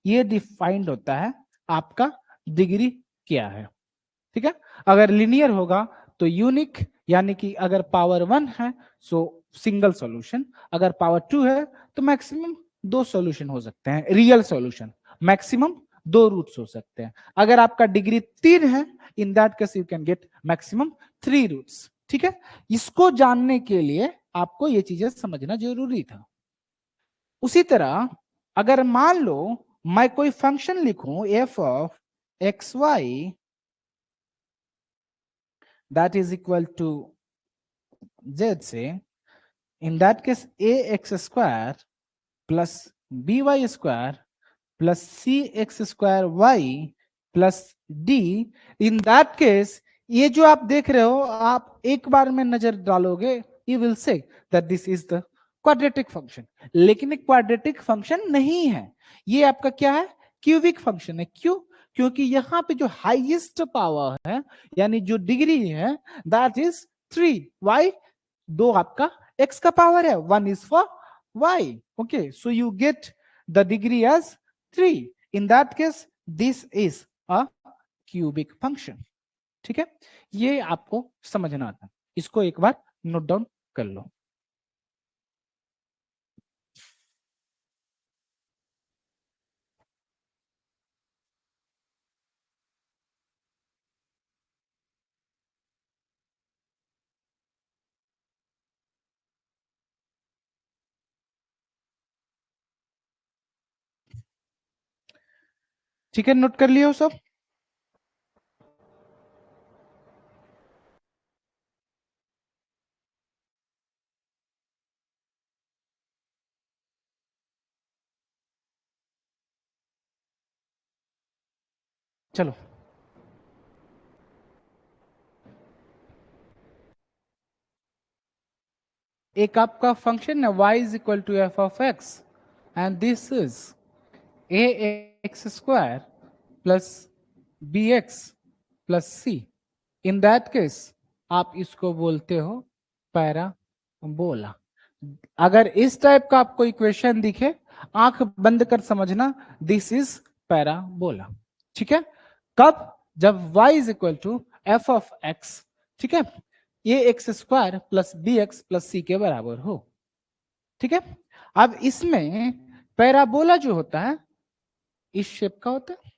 ये डिफाइंड होता है आपका डिग्री क्या है, ठीक है। अगर लिनियर होगा तो यूनिक, यानी कि अगर पावर 1 है सो सिंगल सॉल्यूशन, अगर पावर 2 है तो मैक्सिमम 2 सॉल्यूशन हो सकते हैं, रियल सॉल्यूशन, मैक्सिमम 2 रूट्स हो सकते हैं। अगर आपका डिग्री 3 है, in that case you can get maximum 3 roots, ठीक है। इसको जानने के लिए आपको ये चीजें समझना जरूरी था। उसी तरह अगर मान लो मैं कोई फंक्शन लिखूं f of x y that is equal to z से, in that case ax square plus by square plus cx square y plus d, in that case ये जो आप देख रहे हो, आप एक बार में नजर डालोगे, you will say that this is the quadratic function. लेकिन एक क्वाड्रेटिक फंक्शन नहीं है, ये आपका क्या है, क्यूबिक फंक्शन है। क्यों? क्योंकि यहां पे जो हाईएस्ट पावर है, यानी जो डिग्री है, दैट इज 3। वाई? दो आपका x का पावर है, 1 is for y। Okay, so you get the degree as 3। In that case this is a cubic function. ठीक है, ये आपको समझना था, इसको एक बार नोट डाउन कर लो। ठीक है, नोट कर लियो सब। चलो, एक आपका फंक्शन है y is equal to F of x, and this is a x square plus B x plus c. In that case आप इसको बोलते हो पैराबोला। अगर इस टाइप का आपको इक्वेशन दिखे, आंख बंद कर समझना, दिस इज पैराबोला। ठीक है, कब? जब y is equal to F of X, ठीक है, A x square plus B x plus C के बराबर हो। ठीक है, अब इसमें पैराबोला जो होता है इस शेप का होता है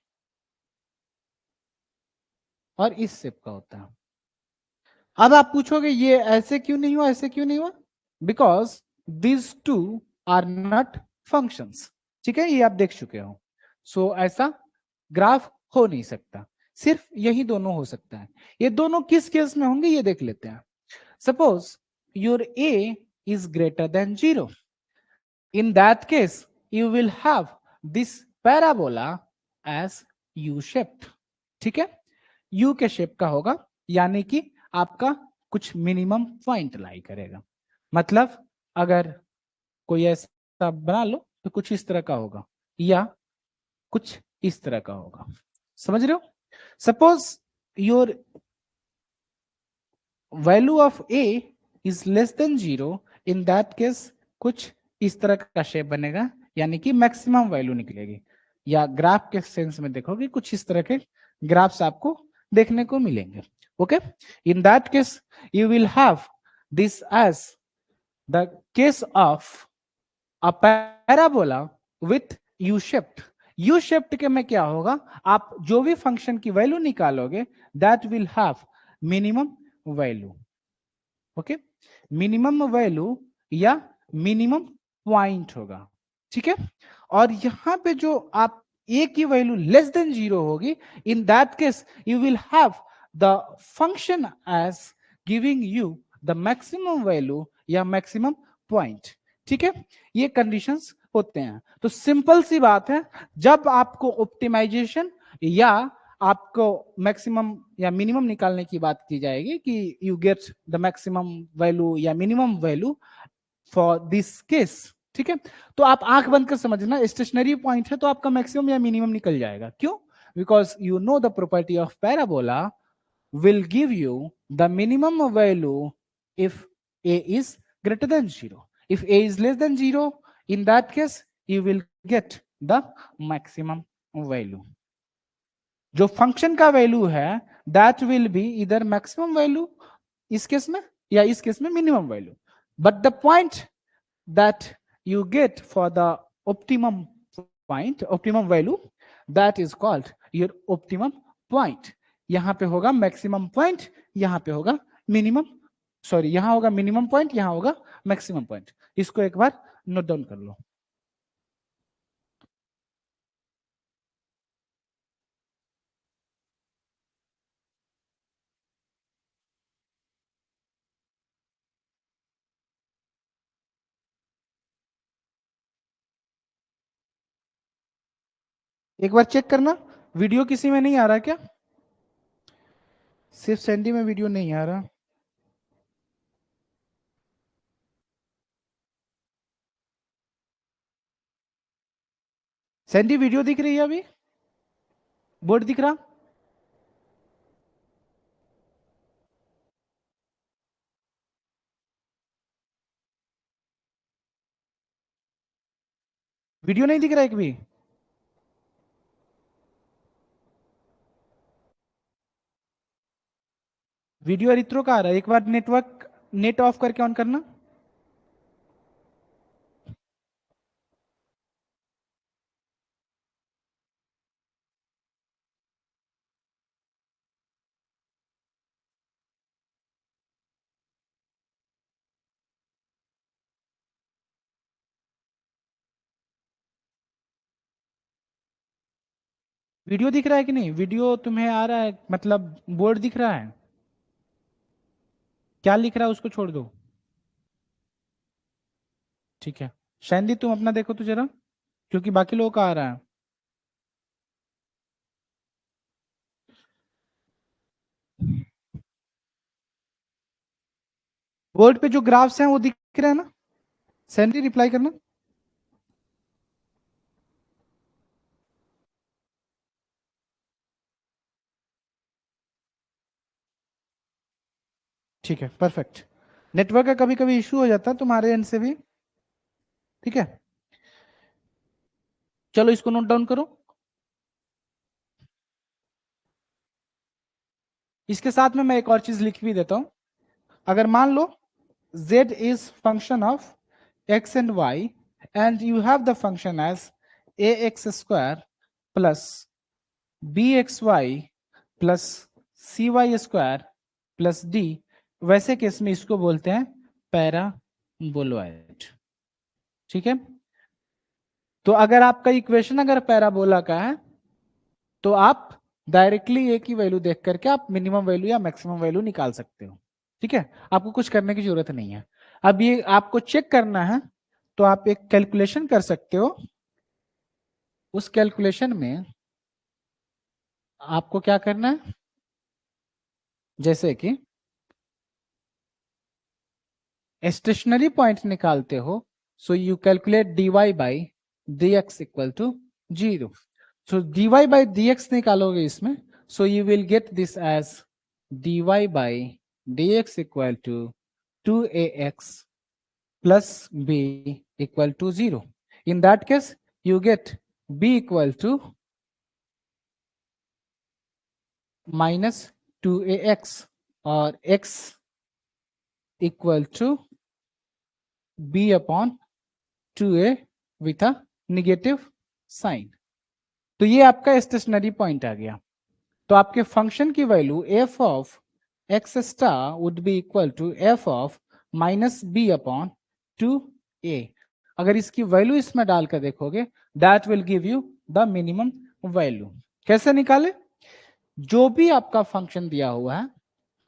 और इस शेप का होता है। अब आप पूछोगे ये ऐसे क्यों नहीं हुआ, ऐसे क्यों नहीं हुआ? Because these two are not functions. ठीक है, ये आप देख चुके हो। सो ऐसा ग्राफ हो नहीं सकता, सिर्फ यही दोनों हो सकता है। ये दोनों किस केस में होंगे ये देख लेते हैं। Suppose your a is greater than 0. In that case you will have this parabola as u shaped। ठीक है, u के शेप का होगा, यानी कि आपका कुछ मिनिमम पॉइंट लाई करेगा। मतलब अगर कोई ऐसा बना लो तो कुछ इस तरह का होगा, या कुछ इस तरह का होगा। समझ रहे हो? Suppose your value of a is less than 0, in that case कुछ इस तरह का शेप बनेगा, यानी कि मैक्सिमम वैल्यू निकलेगी। या ग्राफ के सेंस में देखोगे कुछ इस तरह के ग्राफ्स आपको देखने को मिलेंगे। Okay, in that case you will have this as the case of a parabola with U shaped. U shaped के में क्या होगा, आप जो भी फंक्शन की वैल्यू निकालोगे that will have minimum value. Okay, minimum value या मिनिमम पॉइंट होगा। ठीक है, और यहां पे जो आप ए की वैल्यू लेस देन 0 होगी, in that case you will have the function as giving you the maximum value या मैक्सिमम पॉइंट। ठीक है, ये कंडीशंस होते हैं। तो सिंपल सी बात है, जब आपको ऑप्टिमाइजेशन या आपको मैक्सिमम या मिनिमम निकालने की बात की जाएगी कि you get the maximum value या minimum value for this case. ठीक है, तो आप आंख बंद कर समझना, स्टेशनरी पॉइंट है तो आपका मैक्सिमम या मिनिमम निकल जाएगा। क्यों? Because you know the property of parabola will give you the minimum value if a is greater than 0. If a is less than 0, in that case you will get the maximum value। जो function का value है that will B इधर maximum value इस case में, या इस case में minimum value. But the point that you get for the optimum point, optimum value, that is called your optimum point. यहां पे होगा मैक्सिमम पॉइंट, यहां पे होगा मिनिमम, सॉरी यहां होगा मिनिमम पॉइंट, यहां होगा मैक्सिमम पॉइंट। इसको एक बार नोट डाउन कर लो। एक बार चेक करना, वीडियो किसी में नहीं आ रहा क्या? सिर्फ सैंडी में वीडियो नहीं आ रहा। सैंडी वीडियो दिख रही है अभी? बोर्ड दिख रहा? वीडियो नहीं दिख रहा एक भी? वीडियो अरित्रो का आ रहा है, एक बार नेट ऑफ करके ऑन करना। वीडियो दिख रहा है कि नहीं? वीडियो तुम्हें आ रहा है, मतलब बोर्ड दिख रहा है? क्या लिख रहा है उसको छोड़ दो। ठीक है, शैंदी तुम अपना देखो तो जरा, क्योंकि बाकी लोगों का आ रहा है। बोर्ड पे जो ग्राफ्स हैं वो दिख रहे हैं ना? सैंडी रिप्लाई करना। ठीक है, परफेक्ट। नेटवर्क का कभी कभी इशू हो जाता है तुम्हारे एंड से भी, ठीक है। चलो इसको नोट डाउन करो। इसके साथ में मैं एक और चीज लिख भी देता हूं। अगर मान लो z is function of x and y and you have the function as ax square plus bxy plus cy square plus d, वैसे केस में इसको बोलते हैं पैराबोलॉइड। ठीक है, तो अगर आपका इक्वेशन अगर पैराबोला का है तो आप डायरेक्टली एक ही वैल्यू देख करके आप मिनिमम वैल्यू या मैक्सिमम वैल्यू निकाल सकते हो। ठीक है, आपको कुछ करने की जरूरत नहीं है। अब ये आपको चेक करना है तो आप एक कैलकुलेशन कर सकते हो। उस कैलकुलेशन में आपको क्या करना है, जैसे कि स्टेशनरी पॉइंट निकालते हो, so you calculate dy by dx equal to 0। So dy by dx निकालोगे इसमें, so you will get this as dy by dx equal to 2ax plus b equal to 0. In that case, you get b equal to minus 2ax और x equal to b upon 2a with a negative sign। तो ये आपका stationary point आ गया। तो आपके फंक्शन की value f of x star would be equal to f of minus b upon 2a। अगर इसकी वैल्यू इसमें डालकर देखोगे, that will give you the minimum value. कैसे निकाले? जो भी आपका फंक्शन दिया हुआ है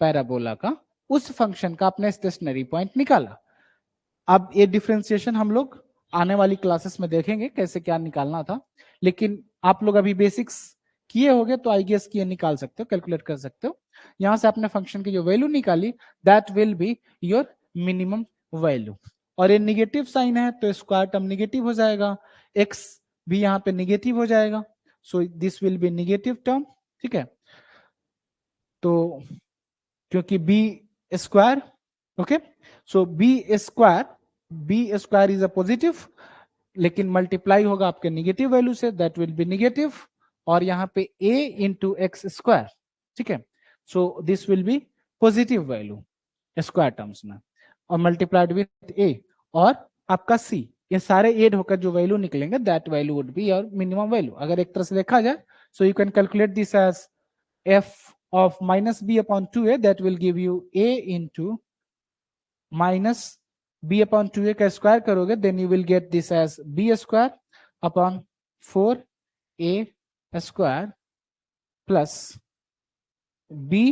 पैराबोला का, उस फंक्शन का आपने स्टेशनरी पॉइंट निकाला। अब ये डिफरेंशिएशन हम लोग आने वाली क्लासेस में देखेंगे कैसे क्या निकालना था, लेकिन आप लोग अभी बेसिक्स किए होंगे तो आई गेस किए निकाल सकते हो, कैलकुलेट कर सकते हो। यहां से आपने फंक्शन की जो वैल्यू निकाली, that will B your minimum value. और ये निगेटिव साइन है तो स्क्वायर टर्म निगेटिव हो जाएगा, एक्स भी यहाँ पे निगेटिव हो जाएगा, so this will be negative term. ठीक है, तो क्योंकि b square, okay, so b square is a positive, लेकिन मल्टीप्लाई होगा आपके निगेटिव वैल्यू से, दैट विल बी निगेटिव। और यहाँ पे a इंटू एक्स स्क्वायर, ठीक है, so this will be positive value square terms में, और मल्टीप्लाइड विथ a और आपका c, ये सारे एड होकर जो वैल्यू निकलेंगे that value would be your minimum value. अगर एक तरह से देखा जाए, so you can calculate this as f of minus b upon 2a, that will give you a into minus b upon 2a का स्क्वायर करोगे, then you will get this as b square upon 4a square plus b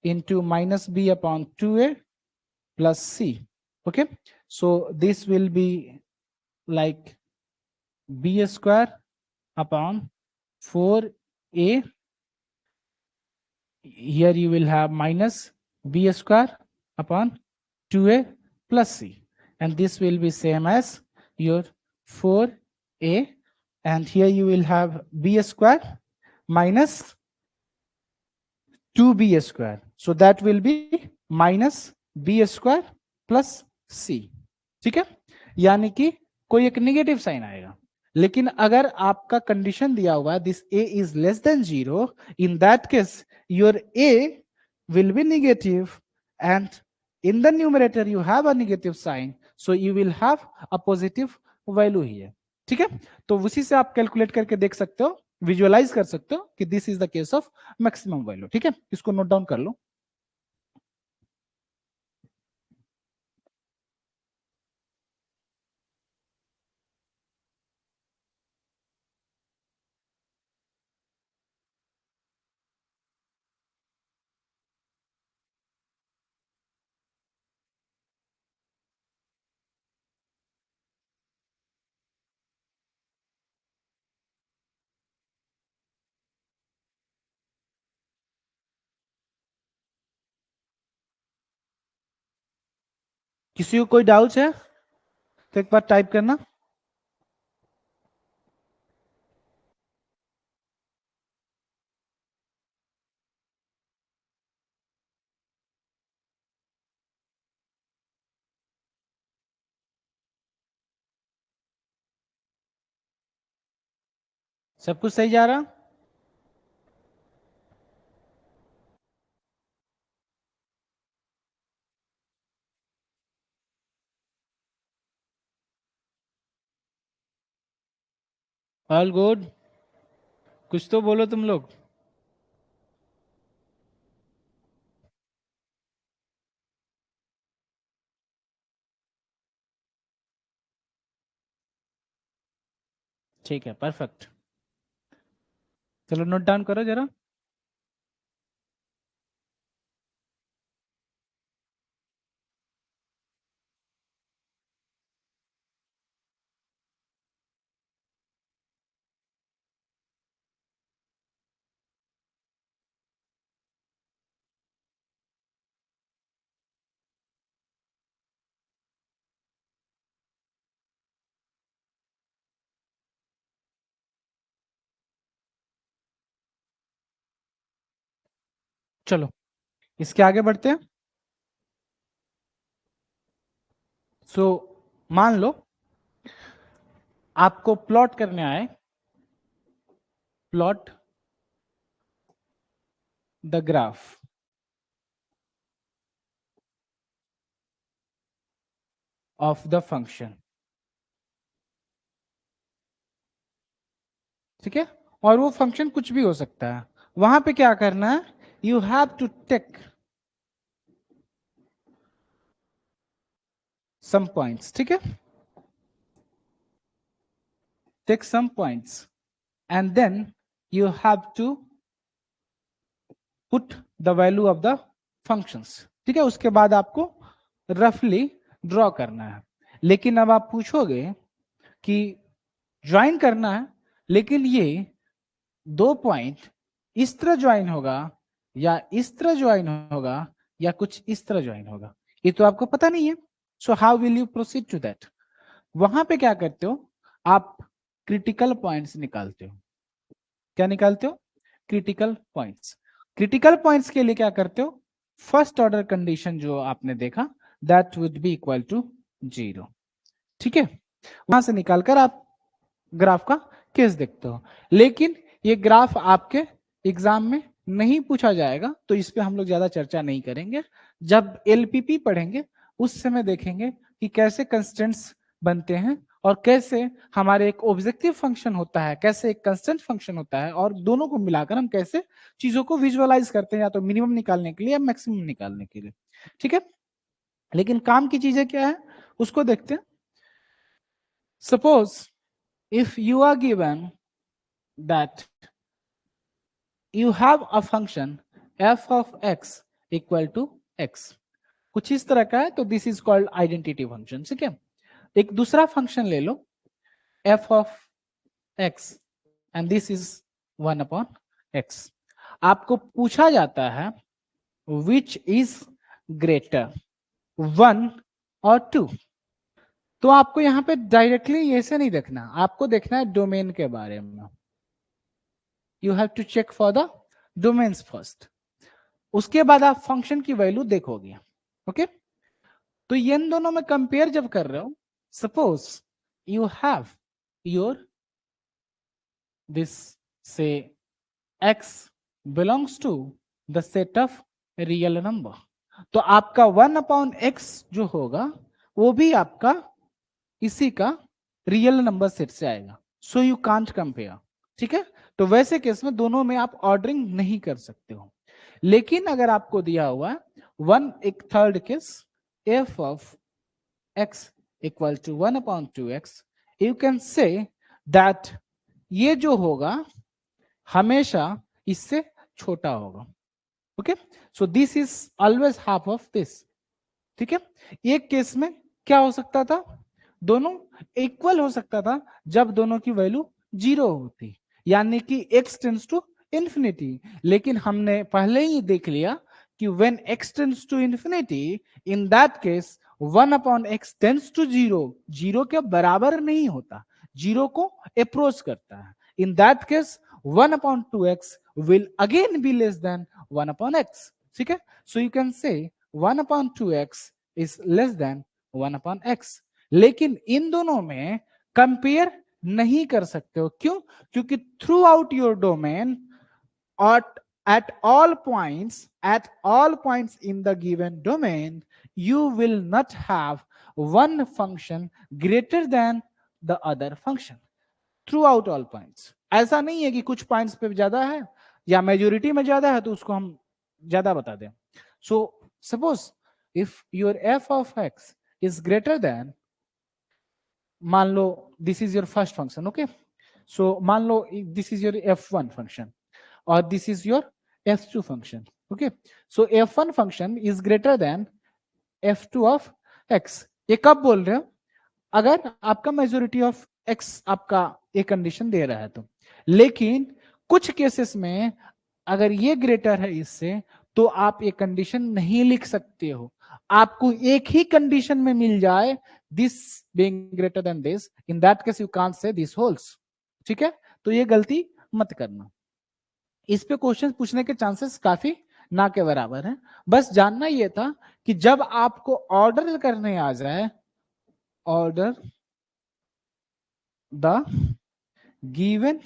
into minus b upon 2a plus c. Okay, so this will be like b square upon 4a, here you will have minus b square upon 2a plus c, and this will be same as your 4a, and here you will have b square minus 2b square, so that will be minus b square plus c. ठीक है, यानी कि कोई एक negative sign आएगा। लेकिन अगर आपका कंडीशन दिया हुआ है this a is less than 0, in that case your a will be negative and in the numerator you have a negative sign, so you will have a positive value here. ठीक है, तो उसी से आप calculate करके देख सकते हो, विजुअलाइज कर सकते हो कि this is the case of maximum value. ठीक है, इसको नोट डाउन कर लो। किसी को कोई डाउट है तो एक बार टाइप करना। सब कुछ सही जा रहा? All good? कुछ तो बोलो तुम लोग। ठीक है, परफेक्ट। चलो नोट डाउन करो जरा। चलो इसके आगे बढ़ते हैं। सो मान लो आपको प्लॉट करने आए, plot the graph of the function. ठीक है, और वो फंक्शन कुछ भी हो सकता है। वहां पे क्या करना है, you have to take some points. ठीक है, take some points and then you have to put the value of the functions. ठीक है, उसके बाद आपको रफली ड्रॉ करना है। लेकिन अब आप पूछोगे कि ज्वाइन करना है, लेकिन ये दो पॉइंट इस तरह ज्वाइन होगा या इस तरह ज्वाइन होगा या कुछ इस तरह ज्वाइन होगा, ये तो आपको पता नहीं है। So how will you proceed to that? वहां पे क्या करते हो, आप क्रिटिकल पॉइंट्स निकालते हो। क्या निकालते हो? Critical points. क्रिटिकल पॉइंट्स के लिए क्या करते हो, फर्स्ट ऑर्डर कंडीशन जो आपने देखा that would be equal to 0। ठीक है, वहां से निकालकर आप ग्राफ का केस देखते हो। लेकिन ये ग्राफ आपके एग्जाम में नहीं पूछा जाएगा, तो इस पे हम लोग ज्यादा चर्चा नहीं करेंगे। जब एलपीपी पढ़ेंगे उस समय देखेंगे कि कैसे कंस्टेंट्स बनते हैं और कैसे हमारे एक ऑब्जेक्टिव फंक्शन होता है, कैसे एक कंस्टेंट फंक्शन होता है, और दोनों को मिलाकर हम कैसे चीजों को विजुअलाइज करते हैं, या तो मिनिमम निकालने के लिए या मैक्सिमम निकालने के लिए। ठीक है, लेकिन काम की चीजें क्या है उसको देखते हैं। Suppose if you are given that you have a function f of x equal to x, कुछ इस तरह का है, तो this is called identity function. ठीक है, एक दूसरा फंक्शन ले लो f of x and this is 1/x। आपको पूछा जाता है विच इज ग्रेटर, 1 और 2। तो आपको यहां पे डायरेक्टली ऐसे नहीं देखना, आपको देखना है डोमेन के बारे में। You have to check for the domains first, उसके बाद आप फंक्शन की वैल्यू देखोगे। ओके, तो इन दोनों में कंपेयर जब कर रहे हो, suppose you have your this say x belongs to the set of real number, तो आपका 1/x जो होगा वो भी आपका इसी का रियल नंबर सेट से आएगा। So you can't compare. ठीक है, तो वैसे केस में दोनों में आप ऑर्डरिंग नहीं कर सकते हो। लेकिन अगर आपको दिया हुआ है वन, एक third case, f of x equal to 1/2x, you can say that ये जो होगा हमेशा इससे छोटा होगा। Okay, so this is always half of this. ठीक है, एक केस में क्या हो सकता था, दोनों इक्वल हो सकता था जब दोनों की वैल्यू 0 होती, यानी कि x टेंड्स टू इंफिनिटी। लेकिन हमने पहले ही देख लिया कि when x tends to infinity, in that case 1/x tends to 0, 0 के बराबर नहीं होता, 0 को अप्रोच करता है। In that case 1/2x will again be less than 1/x। ठीक है, सो यू कैन से 1/2x is less than 1/x। लेकिन इन दोनों में कंपेयर नहीं कर सकते हो, क्यों? क्योंकि through out your domain at all points in the given domain, you will not have one function greater than the other function throughout all points। ऐसा नहीं है कि कुछ पॉइंट्स पे ज्यादा है या मेजोरिटी में ज्यादा है तो उसको हम ज्यादा बता दें। So suppose if your f of x is greater than, मान लो this is your first function. Okay, so मान लो this is your f1 function और this is your f2 function. Okay, so f1 function is greater than f2 of x। ये कब बोल रहे हो? अगर आपका मेजोरिटी ऑफ x आपका एक कंडीशन दे रहा है तो। लेकिन कुछ केसेस में अगर ये ग्रेटर है इससे, तो आप ये कंडीशन नहीं लिख सकते हो। आपको एक ही कंडीशन में मिल जाए this being greater than this, in that case you can't say this holes. ठीक है, तो ये गलती मत करना। इस पे क्वेश्चन पूछने के चांसेस काफी ना के बराबर है। बस जानना ये था कि जब आपको ऑर्डर करने आ जाए, order the given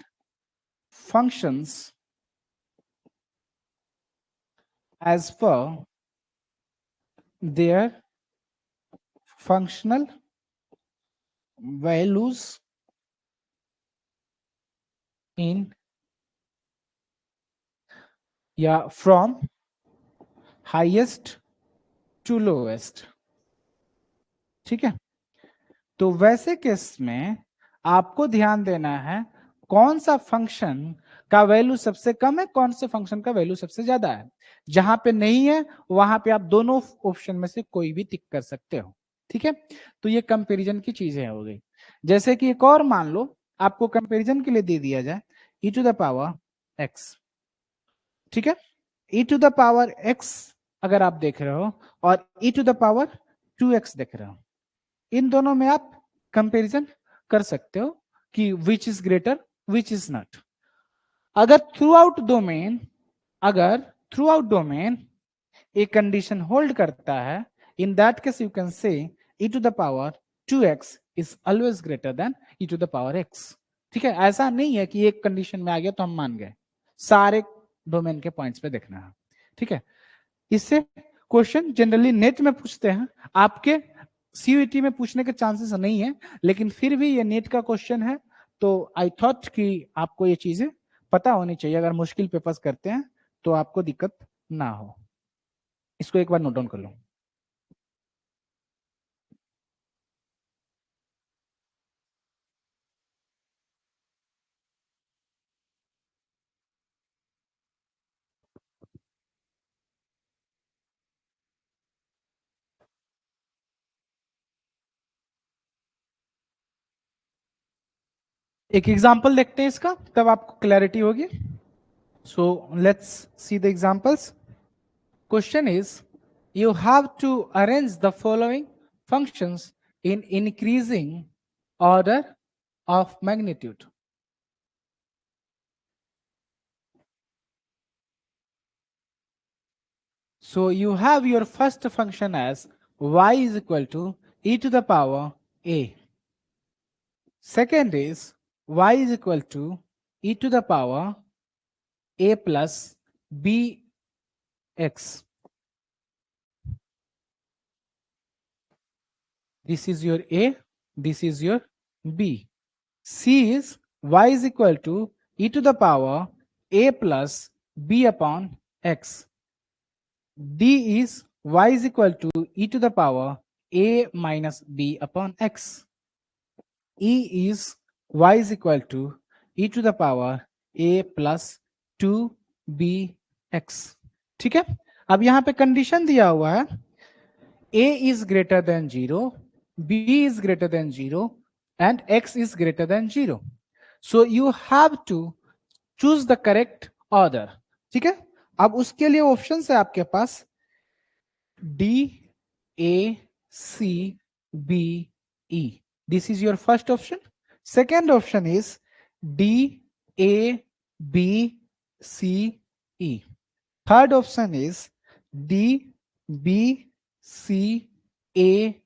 functions as per their functional values in या from highest to lowest। ठीक है, तो वैसे केस में आपको ध्यान देना है कौन सा फंक्शन का वैल्यू सबसे कम है, कौन से फंक्शन का वैल्यू सबसे ज्यादा है। जहां पे नहीं है वहां पे आप दोनों ऑप्शन में से कोई भी टिक कर सकते हो। ठीक है, तो ये कंपैरिजन की चीजें हो गई। जैसे कि एक और मान लो आपको कंपैरिजन के लिए दे दिया जाए e to the power x। ठीक है, e to the power x अगर आप देख रहे हो और e to the power 2x देख रहे हो, इन दोनों में आप कंपैरिजन कर सकते हो कि which is greater which is not. अगर थ्रू आउट डोमेन एक कंडीशन होल्ड करता है, in that case you can say e to the power 2x is always greater than e to the power x। ठीक है, ऐसा नहीं है कि एक कंडीशन में आ गया तो हम मान गए, सारे डोमेन के पॉइंट्स पे देखना है। ठीक है, इससे क्वेश्चन जनरली नेट में पूछते हैं, आपके सीयूईटी में पूछने के चांसेस नहीं है, लेकिन फिर भी ये नेट का क्वेश्चन है तो आई थॉट कि आपको ये चीजें पता होनी चाहिए। अगर मुश्किल पेपर्स करते हैं तो आपको दिक्कत ना हो। इसको एक बार नोट डाउन कर लो। एक एग्जांपल देखते हैं इसका, तब आपको क्लैरिटी होगी. सो let's see the examples. Question is, you have to arrange the following functions in increasing order of magnitude. So you have your first function as y is equal to e to the power a. Second is y is equal to e to the power a plus bx. This is your a, this is your b. C is y is equal to e to the power a plus b upon x. D is y is equal to e to the power a minus b upon x. E is y is equal to e to the power a plus 2bx. ठीक है, अब यहां पे condition दिया हुआ है a is greater than 0, b is greater than 0 and x is greater than 0. So you have to choose the correct order. ठीक है, अब उसके लिए ऑप्शन है आपके पास D, A, C, B, E. This is your first option. Second option is D, A, B, C, E. Third option is D, B, C, A,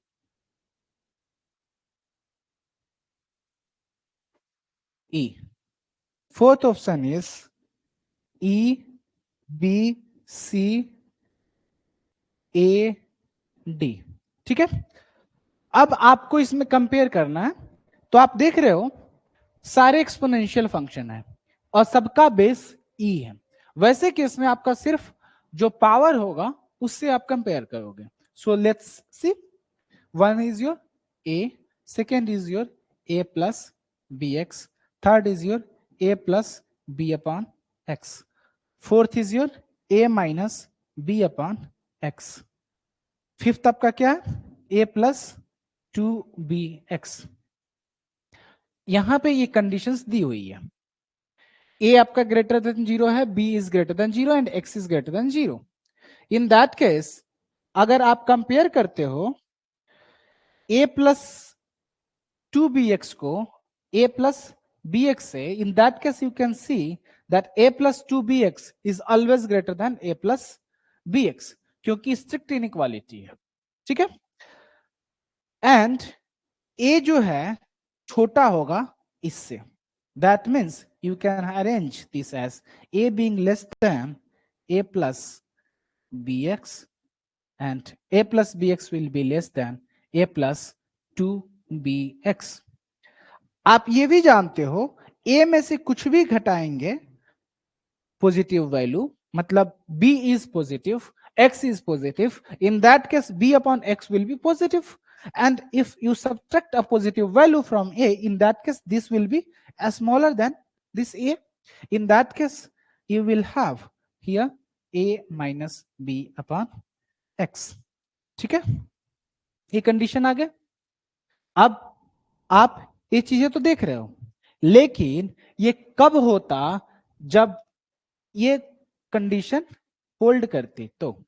E. Fourth option is E, B, C, A, D. ठीक है, अब आपको इसमें compare करना है. तो आप देख रहे हो सारे एक्सपोनेंशियल फंक्शन है और सबका बेस ई है. वैसे केस में आपका सिर्फ जो पावर होगा उससे आप कंपेयर करोगे. So let's see. One is your a, second is your a plus B x, third is your a plus B upon x, fourth is your a minus b upon x, fifth आपका क्या है ए plus 2bx. यहां पे ये conditions दी हुई है. a आपका greater than 0 है, b is greater then 0 and x is greater then 0. In that case अगर आप कंपेयर करते हो a प्लस 2bx को a प्लस bx से, इन that case you can see that a plus 2bx is always greater then a plus bx, क्योंकि strict inequality है. ठीक है, एंड a जो है छोटा होगा इससे. That means you can arrange this as a being less than a plus bx and a plus bx will be less than a plus 2bx. आप ये भी जानते हो a में से कुछ भी घटाएंगे पॉजिटिव वैल्यू, मतलब b is positive, x is positive, in that case b upon x will be positive. And if you subtract a positive value from a, in that case this will be smaller than this a. In that case you will have here a minus b upon x. ठीक है, ये condition आ गया. अब आप ये चीजें तो देख रहे हो, लेकिन ये कब होता जब ये कंडीशन होल्ड करती. तो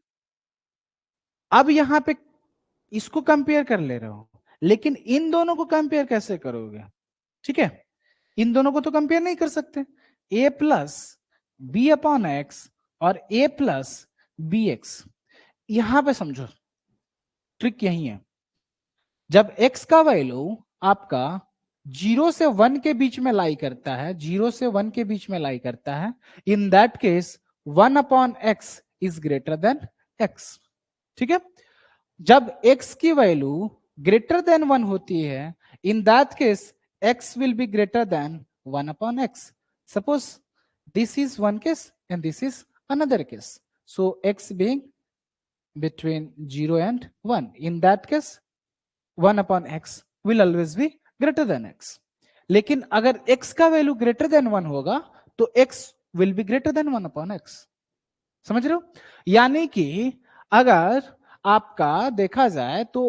अब यहां पे इसको कंपेयर कर ले रहे हो, लेकिन इन दोनों को कंपेयर कैसे करोगे. ठीक है, इन दोनों को तो कंपेयर नहीं कर सकते. a plus B upon x और a प्लस बी एक्स. यहां पे समझो ट्रिक यही है, जब x का वैल्यू आपका 0 से 1 के बीच में लाई करता है, 0 से 1 के बीच में लाई करता है, in that case 1 upon x is greater then x. ठीक है, जब x की वैल्यू ग्रेटर देन 1 होती है, in that case x will be greater than 1 upon x. Suppose this is one case and this is another case. So x being between 0 and 1. In that case 1 upon x will always be greater than x. लेकिन अगर x का value greater than 1 होगा तो x will be greater than 1 upon x. समझ रहे हो, यानी कि अगर आपका देखा जाए तो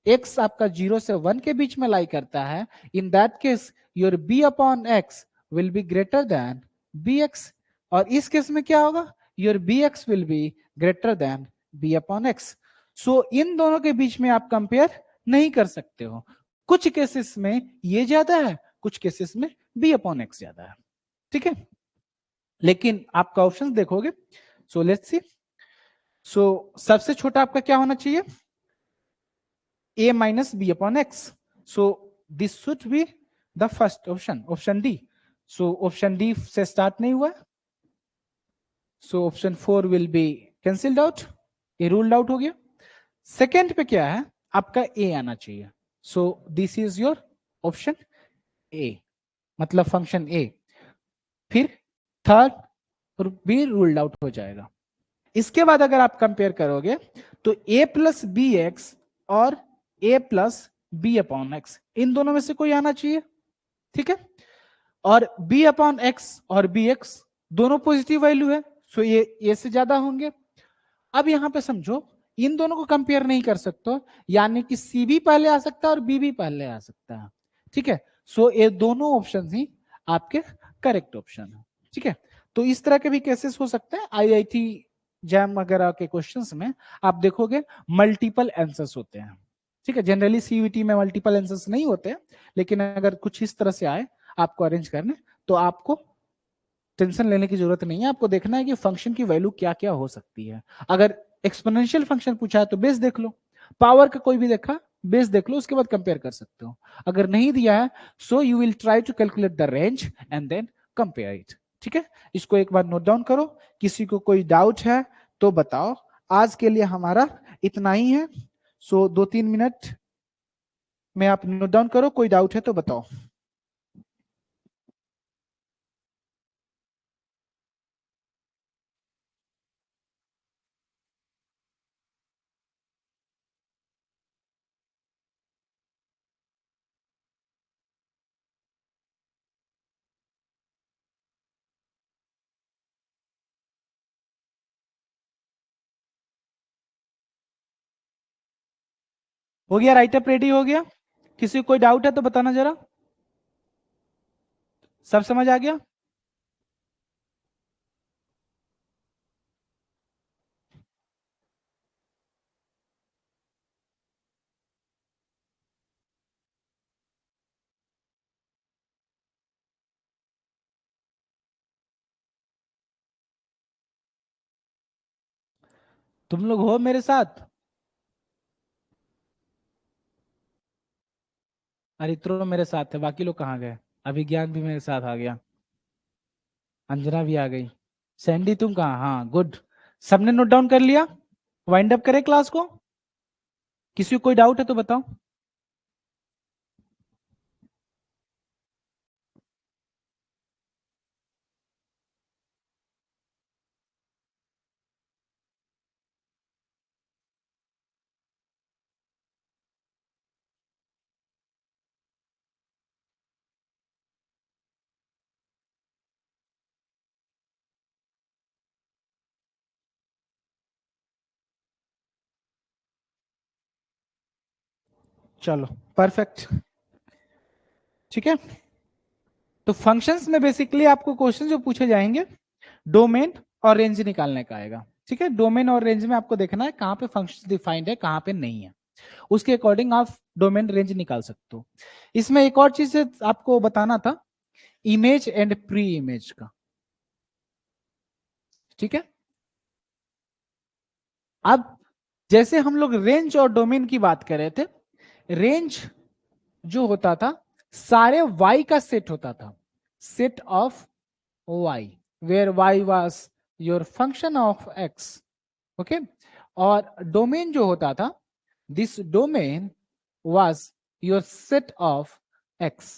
x आपका 0 से 1 के बीच में लाई करता है, in that case your b upon x will be greater than bx, और इस केस में क्या होगा, your bx will be greater than b upon x। सो इन दोनों के बीच में आप कंपेयर नहीं कर सकते हो, कुछ केसेस में ये ज्यादा है, कुछ केसेस में b अपॉन x ज्यादा है, ठीक है। लेकिन आपका ऑप्शन देखोगे, सो लेट्स सी, सो सबसे छोटा आपका क्या होना चाहिए, a minus b upon x. So this should be the first option, option D. So option D से start नहीं हुआ, so option 4 will be cancelled out, ये ruled out हो गया। सेकेंड पे क्या है, आपका a आना चाहिए, so this is your option A, मतलब फंक्शन A। फिर थर्ड भी रूल्ड आउट हो जाएगा। इसके बाद अगर आप कंपेयर करोगे तो a प्लस बी एक्स और a plus B upon X, इन दोनों में से कोई आना चाहिए, ठीक है। और b अपॉन एक्स और बी एक्स दोनों पॉजिटिव वैल्यू है, सो ये a से ज्यादा होंगे। अब यहां पे समझो, इन दोनों को कंपेयर नहीं कर सकते, यानी कि c भी पहले आ सकता है और b भी पहले आ सकता है, ठीक है। सो ये दोनों ऑप्शन ही आपके करेक्ट ऑप्शन है, ठीक है। तो इस तरह के भी केसेस हो सकते हैं, आईआईटी जैम वगैरह के क्वेश्चंस में आप देखोगे मल्टीपल आंसर्स होते हैं, ठीक है। जनरली सीयूईटी में मल्टीपल आंसर्स नहीं होते हैं, लेकिन अगर कुछ इस तरह से आए आपको अरेंज करने, तो आपको टेंशन लेने की जरूरत नहीं है, आपको देखना है कि फंक्शन की वैल्यू क्या क्या हो सकती है। अगर एक्सपोनेंशियल फंक्शन पूछा है तो बेस देख लो, पावर का कोई भी देखा बेस देख लो, उसके बाद कंपेयर कर सकते हो। अगर नहीं दिया है, so you will try to calculate the range and then compare it, ठीक है। इसको एक बार नोट डाउन करो, किसी को कोई डाउट है तो बताओ। आज के लिए हमारा इतना ही है, सो 2-3 मिनट में आप नोट डाउन करो, कोई डाउट है तो बताओ। हो गया, राइटअप रेडी हो गया, किसी को कोई डाउट है तो बताना जरा, सब समझ आ गया। तुम लोग हो मेरे साथ, अरित्रो मेरे साथ है, बाकी लोग कहाँ गए, अभिज्ञान भी मेरे साथ आ गया, अंजना भी आ गई, सैंडी तुम कहाँ, हाँ गुड, सबने नोट डाउन कर लिया, वाइंड अप करें क्लास को, किसी को कोई डाउट है तो बताओ। चलो परफेक्ट, ठीक है। तो फंक्शंस में बेसिकली आपको क्वेश्चन जो पूछे जाएंगे, डोमेन और रेंज निकालने का आएगा, ठीक है। डोमेन और रेंज में आपको देखना है कहां पे फंक्शन डिफाइंड है कहां पे नहीं है, उसके अकॉर्डिंग आप डोमेन रेंज निकाल सकते हो। इसमें एक और चीज आपको बताना था, इमेज एंड प्री इमेज का, ठीक है। अब जैसे हम लोग रेंज और डोमेन की बात कर रहे थे, रेंज जो होता था सारे y का सेट होता था, set of y, where y was your function of x, okay. और डोमेन जो होता था, this domain was your set of x।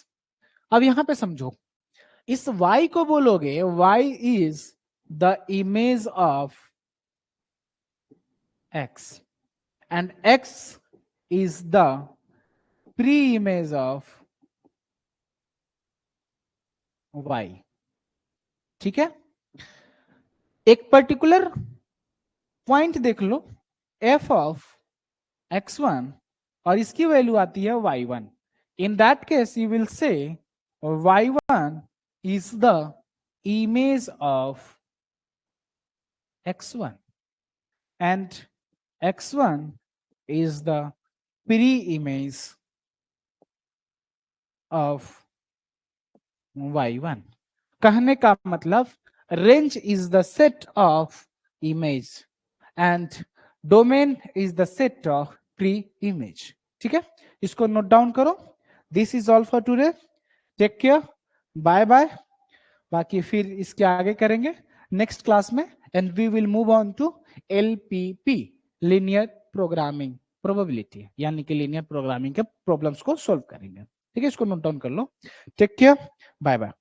अब यहां पे समझो, इस y को बोलोगे y is the image of x and x is the pre-image of y, ठीक है। एक पर्टिकुलर पॉइंट देख लो, f ऑफ x1 और इसकी वैल्यू आती है y1. In that case you will say y1 is the image of x1 and x1 is the pre-image of y1. कहने का मतलब range is the set of image and domain is the set of pre image. ठीक है, इसको note down करो. This is all for today. Take care, bye bye. बाकी फिर इसके आगे करेंगे नेक्स्ट क्लास में. And we will move on to LPP, linear programming probability, यानी कि लीनियर प्रोग्रामिंग के प्रॉब्लम्स को सॉल्व करेंगे. ठीक है, इसको नोट डाउन कर लो. Take care, bye bye.